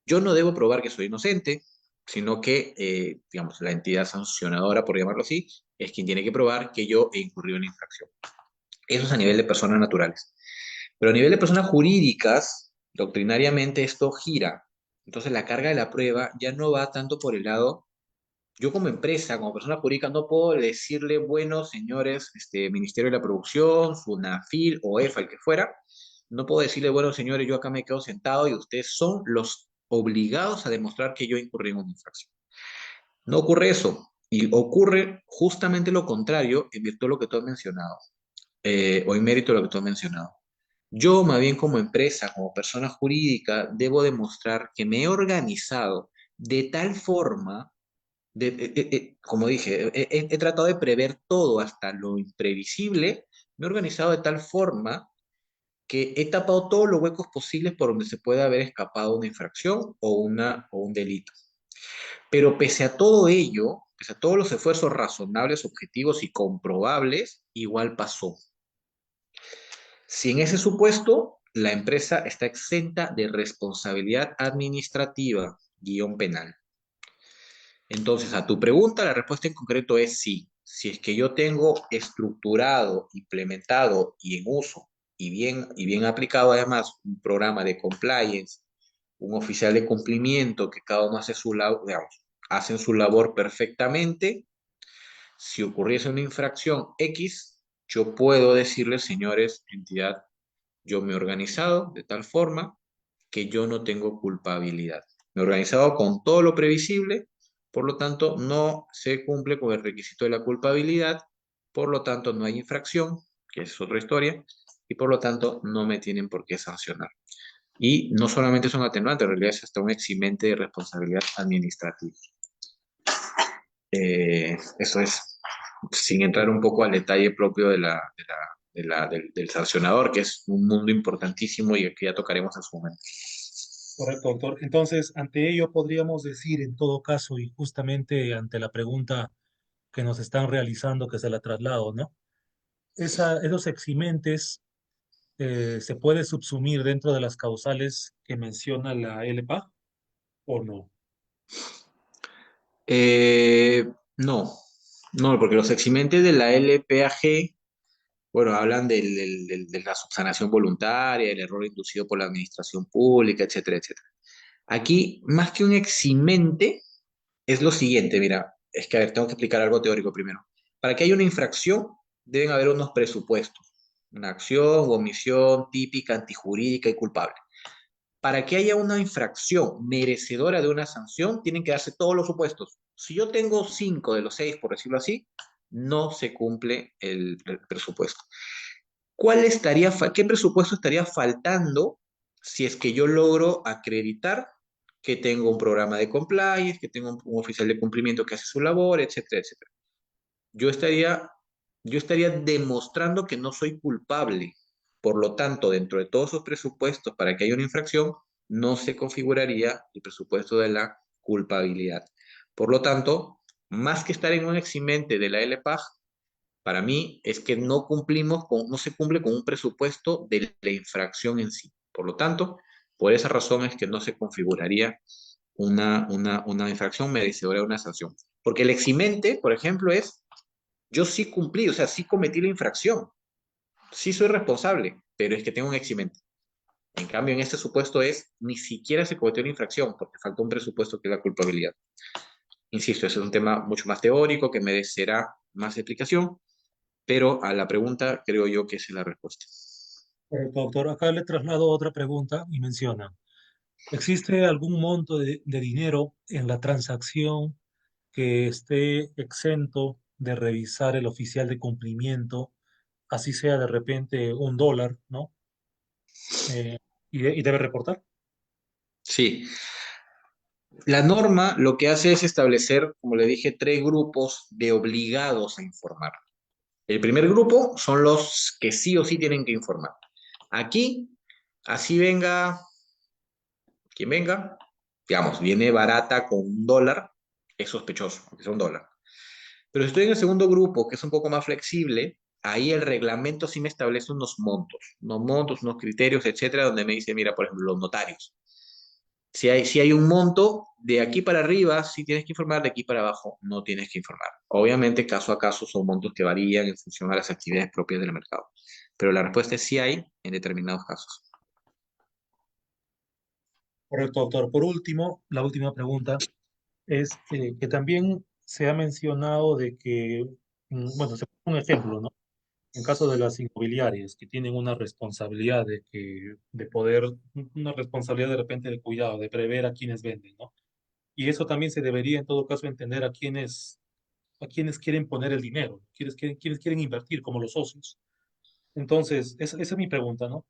yo no debo probar que soy inocente, sino que, digamos, la entidad sancionadora, por llamarlo así, es quien tiene que probar que yo he incurrido en la infracción. Eso es a nivel de personas naturales. Pero a nivel de personas jurídicas, doctrinariamente esto gira. Entonces la carga de la prueba ya no va tanto por el lado, yo como empresa, como persona jurídica, no puedo decirle, bueno, señores, Ministerio de la Producción, SUNAFIL o EFA, el que fuera, no puedo decirle, bueno, señores, yo acá me quedo sentado y ustedes son los obligados a demostrar que yo incurrí en una infracción. No ocurre eso. Y ocurre justamente lo contrario en virtud de lo que tú has mencionado, o en mérito de lo que tú has mencionado. Yo, más bien como empresa, como persona jurídica, debo demostrar que me he organizado de tal forma, como dije, he tratado de prever todo hasta lo imprevisible, me he organizado de tal forma que he tapado todos los huecos posibles por donde se puede haber escapado una infracción o un delito. Pero pese a todo ello, pese a todos los esfuerzos razonables, objetivos y comprobables, igual pasó. Si en ese supuesto la empresa está exenta de responsabilidad administrativa, guión penal. Entonces, a tu pregunta, la respuesta en concreto es sí. Si es que yo tengo estructurado, implementado y en uso y bien aplicado además un programa de compliance, un oficial de cumplimiento que cada uno hace su labor, digamos, hacen su labor perfectamente, si ocurriese una infracción X, yo puedo decirle, señores, entidad, yo me he organizado de tal forma que yo no tengo culpabilidad. Me he organizado con todo lo previsible, por lo tanto no se cumple con el requisito de la culpabilidad, por lo tanto no hay infracción que es otra historia, y por lo tanto no me tienen por qué sancionar. Y no solamente es un atenuante, en realidad es hasta un eximente de responsabilidad administrativa. Eso es, sin entrar un poco al detalle propio del sancionador, que es un mundo importantísimo y que ya tocaremos en su momento. Correcto, doctor. Entonces, ante ello podríamos decir, en todo caso, y justamente ante la pregunta que nos están realizando, que se la traslado, ¿no? Esos eximentes se puede subsumir dentro de las causales que menciona la LPA o no. Eh, no, no, porque los eximentes de la LPAG, bueno, hablan de la subsanación voluntaria, el error inducido por la administración pública, etcétera, etcétera. Aquí, más que un eximente, es lo siguiente, mira, es que a ver, tengo que explicar algo teórico primero. Para que haya una infracción, deben haber unos presupuestos, una acción o omisión típica, antijurídica y culpable. Para que haya una infracción merecedora de una sanción, tienen que darse todos los supuestos. Si yo tengo 5 de los 6, por decirlo así, no se cumple el presupuesto. ¿Qué presupuesto estaría faltando si es que yo logro acreditar que tengo un programa de compliance, que tengo un oficial de cumplimiento que hace su labor, etcétera, etcétera? Yo estaría, yo estaría demostrando que no soy culpable. Por lo tanto, dentro de todos esos presupuestos, para que haya una infracción, no se configuraría el presupuesto de la culpabilidad. Por lo tanto, más que estar en un eximente de la LPAG, para mí es que no se cumple con un presupuesto de la infracción en sí. Por lo tanto, por esa razón es que no se configuraría una infracción merecedora de una sanción. Porque el eximente, por ejemplo, es yo sí cumplí, o sea, sí cometí la infracción, sí soy responsable, pero es que tengo un eximente. En cambio, en este supuesto ni siquiera se cometió la infracción, porque falta un presupuesto que es la culpabilidad. Insisto, ese es un tema mucho más teórico que merecerá más explicación, pero a la pregunta creo yo que esa es la respuesta. Correcto, doctor. Acá le traslado otra pregunta y menciona, ¿existe algún monto de dinero en la transacción que esté exento de revisar el oficial de cumplimiento, así sea de repente $1, ¿no? Eh, y debe reportar? Sí, la norma lo que hace es establecer, como le dije, 3 grupos de obligados a informar. El primer grupo son los que sí o sí tienen que informar. Aquí, así venga quien venga, digamos, viene barata con $1, es sospechoso, aunque sea $1. Pero si estoy en el segundo grupo, que es un poco más flexible, ahí el reglamento sí me establece unos criterios, etcétera, donde me dice, mira, por ejemplo, los notarios. Si hay un monto, de aquí para arriba sí tienes que informar, de aquí para abajo no tienes que informar. Obviamente, caso a caso son montos que varían en función a las actividades propias del mercado. Pero la respuesta es sí hay en determinados casos. Correcto, doctor. Por último, la última pregunta es que también se ha mencionado de que, bueno, se pone un ejemplo, ¿no? En caso de las inmobiliarias, que tienen una responsabilidad de poder, una responsabilidad de repente de cuidado, de prever a quienes venden, ¿no? Y eso también se debería en todo caso entender a quienes quieren poner el dinero, quienes quieren invertir, como los socios. Entonces, esa es mi pregunta, ¿no?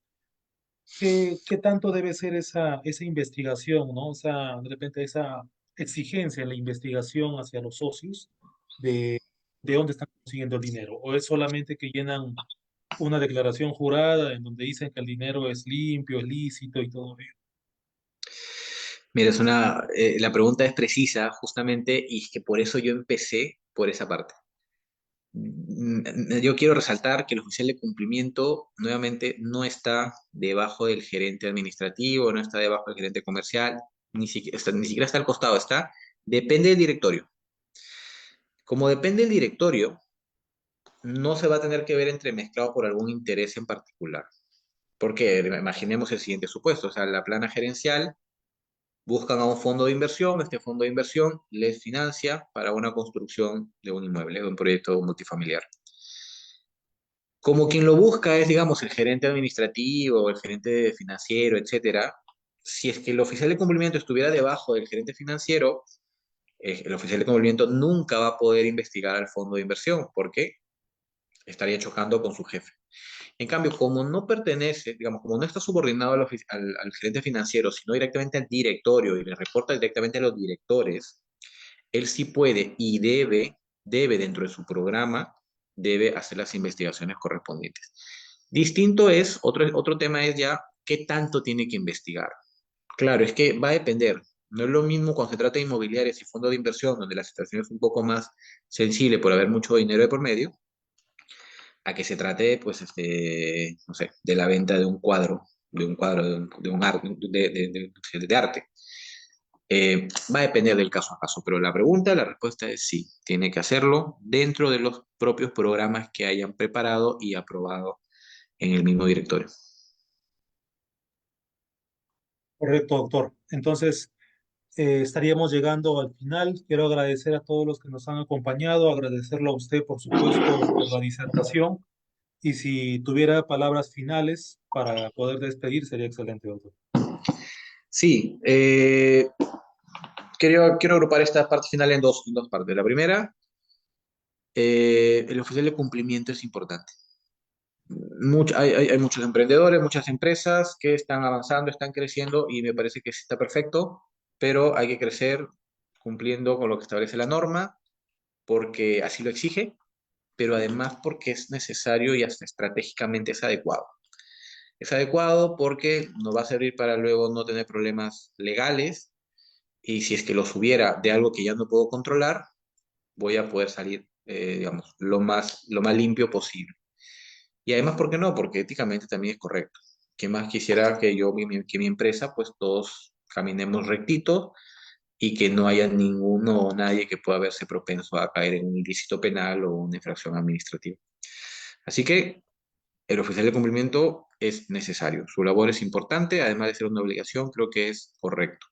¿Qué tanto debe ser esa investigación, ¿no? O sea, de repente esa exigencia en la investigación hacia los socios de dónde están consiguiendo el dinero? ¿O es solamente que llenan una declaración jurada en donde dicen que el dinero es limpio, es lícito y todo ello? Mira, la pregunta es precisa justamente y es que por eso yo empecé por esa parte. Yo quiero resaltar que el oficial de cumplimiento nuevamente no está debajo del gerente administrativo, no está debajo del gerente comercial, ni siquiera está al costado, depende del directorio. Como depende del directorio, no se va a tener que ver entremezclado por algún interés en particular. Porque imaginemos el siguiente supuesto, o sea, la plana gerencial buscan a un fondo de inversión, este fondo de inversión les financia para una construcción de un inmueble, de un proyecto multifamiliar. Como quien lo busca es, digamos, el gerente administrativo, el gerente financiero, etcétera. Si es que el oficial de cumplimiento estuviera debajo del gerente financiero, el oficial de cumplimiento nunca va a poder investigar al fondo de inversión porque estaría chocando con su jefe. En cambio, como no pertenece, digamos, como no está subordinado al gerente financiero, sino directamente al directorio y le reporta directamente a los directores, él sí puede y debe dentro de su programa, debe hacer las investigaciones correspondientes. Distinto es, otro tema es ya qué tanto tiene que investigar. Claro, es que va a depender. No es lo mismo cuando se trata de inmobiliarias y fondos de inversión, donde la situación es un poco más sensible por haber mucho dinero de por medio, a que se trate, pues, no sé, de la venta de un arte, de arte. Va a depender del caso a caso, pero la respuesta es sí, tiene que hacerlo dentro de los propios programas que hayan preparado y aprobado en el mismo directorio. Correcto, doctor. Entonces, estaríamos llegando al final. Quiero agradecer a todos los que nos han acompañado, agradecerlo a usted, por supuesto, por la disertación. Y si tuviera palabras finales para poder despedir, sería excelente, doctor. Sí, quiero agrupar esta parte final en dos partes. La primera, el oficial de cumplimiento es importante. Hay muchos emprendedores, muchas empresas que están avanzando, están creciendo y me parece que sí está perfecto, pero hay que crecer cumpliendo con lo que establece la norma, porque así lo exige, pero además porque es necesario y hasta estratégicamente es adecuado. Es adecuado porque nos va a servir para luego no tener problemas legales y si es que los hubiera de algo que ya no puedo controlar, voy a poder salir, digamos, lo más limpio posible. Y además, ¿por qué no? Porque éticamente también es correcto. ¿Qué más quisiera que que mi empresa, pues todos caminemos rectitos y que no haya ninguno o nadie que pueda verse propenso a caer en un ilícito penal o una infracción administrativa? Así que el oficial de cumplimiento es necesario. Su labor es importante, además de ser una obligación, creo que es correcto.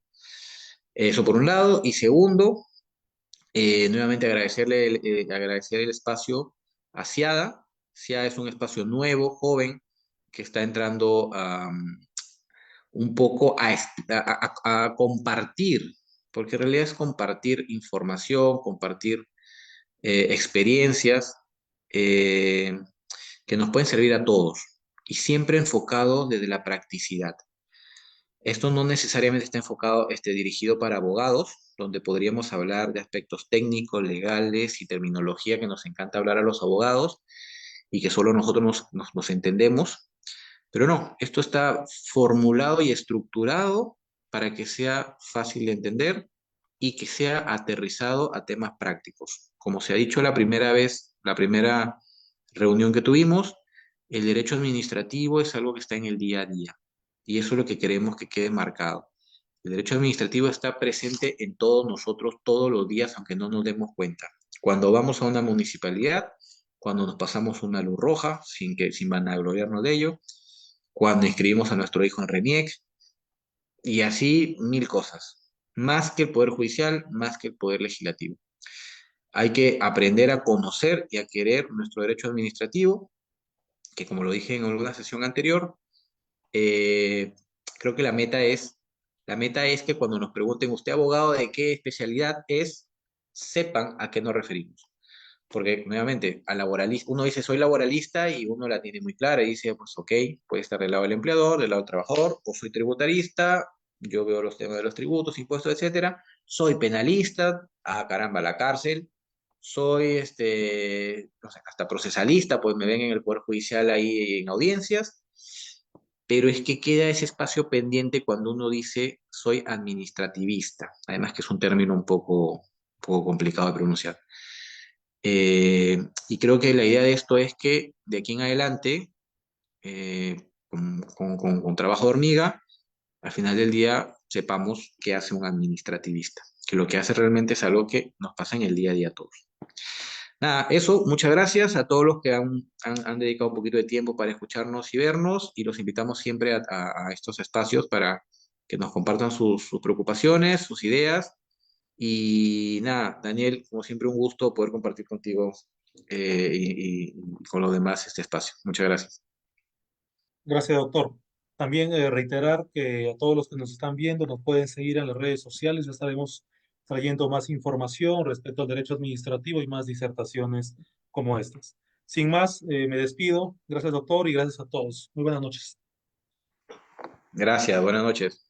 Eso por un lado. Y segundo, nuevamente agradecer el espacio a Ciada. Ciada es un espacio nuevo, joven, que está entrando un poco a compartir, porque en realidad es compartir información, compartir experiencias eh, que nos pueden servir a todos y siempre enfocado desde la practicidad. Esto no necesariamente está enfocado, dirigido para abogados, donde podríamos hablar de aspectos técnicos, legales y terminología que nos encanta hablar a los abogados y que solo nosotros nos entendemos. Pero no, esto está formulado y estructurado para que sea fácil de entender y que sea aterrizado a temas prácticos. Como se ha dicho la primera reunión que tuvimos, el derecho administrativo es algo que está en el día a día y eso es lo que queremos que quede marcado. El derecho administrativo está presente en todos nosotros todos los días, aunque no nos demos cuenta. Cuando vamos a una municipalidad, cuando nos pasamos una luz roja, sin vanagloriarnos de ello, cuando inscribimos a nuestro hijo en RENIEC, y así mil cosas. Más que el Poder Judicial, más que el Poder Legislativo. Hay que aprender a conocer y a querer nuestro derecho administrativo, que como lo dije en alguna sesión anterior, eh, creo que la meta es que cuando nos pregunten, ¿usted abogado de qué especialidad es? Sepan a qué nos referimos. Porque nuevamente, a laboralista, uno dice soy laboralista y uno la tiene muy clara y dice, pues ok, puede estar del lado del empleador, del lado del trabajador, o soy tributarista, yo veo los temas de los tributos, impuestos, etcétera. Soy penalista, ah caramba, la cárcel. Soy no sé, hasta procesalista, pues me ven en el Poder Judicial ahí en audiencias. Pero es que queda ese espacio pendiente cuando uno dice soy administrativista, además que es un término poco complicado de pronunciar. Y creo que la idea de esto es que de aquí en adelante, con trabajo de hormiga, al final del día sepamos qué hace un administrativista, que lo que hace realmente es algo que nos pasa en el día a día a todos. Nada, eso, muchas gracias a todos los que han dedicado un poquito de tiempo para escucharnos y vernos, y los invitamos siempre a estos espacios para que nos compartan sus preocupaciones, sus ideas y nada, Daniel, como siempre, un gusto poder compartir contigo y con los demás este espacio. Muchas gracias. Gracias, doctor. También reiterar que a todos los que nos están viendo nos pueden seguir en las redes sociales. Ya estaremos trayendo más información respecto al derecho administrativo y más disertaciones como estas. Sin más, me despido. Gracias, doctor, y gracias a todos. Muy buenas noches. Gracias, buenas noches.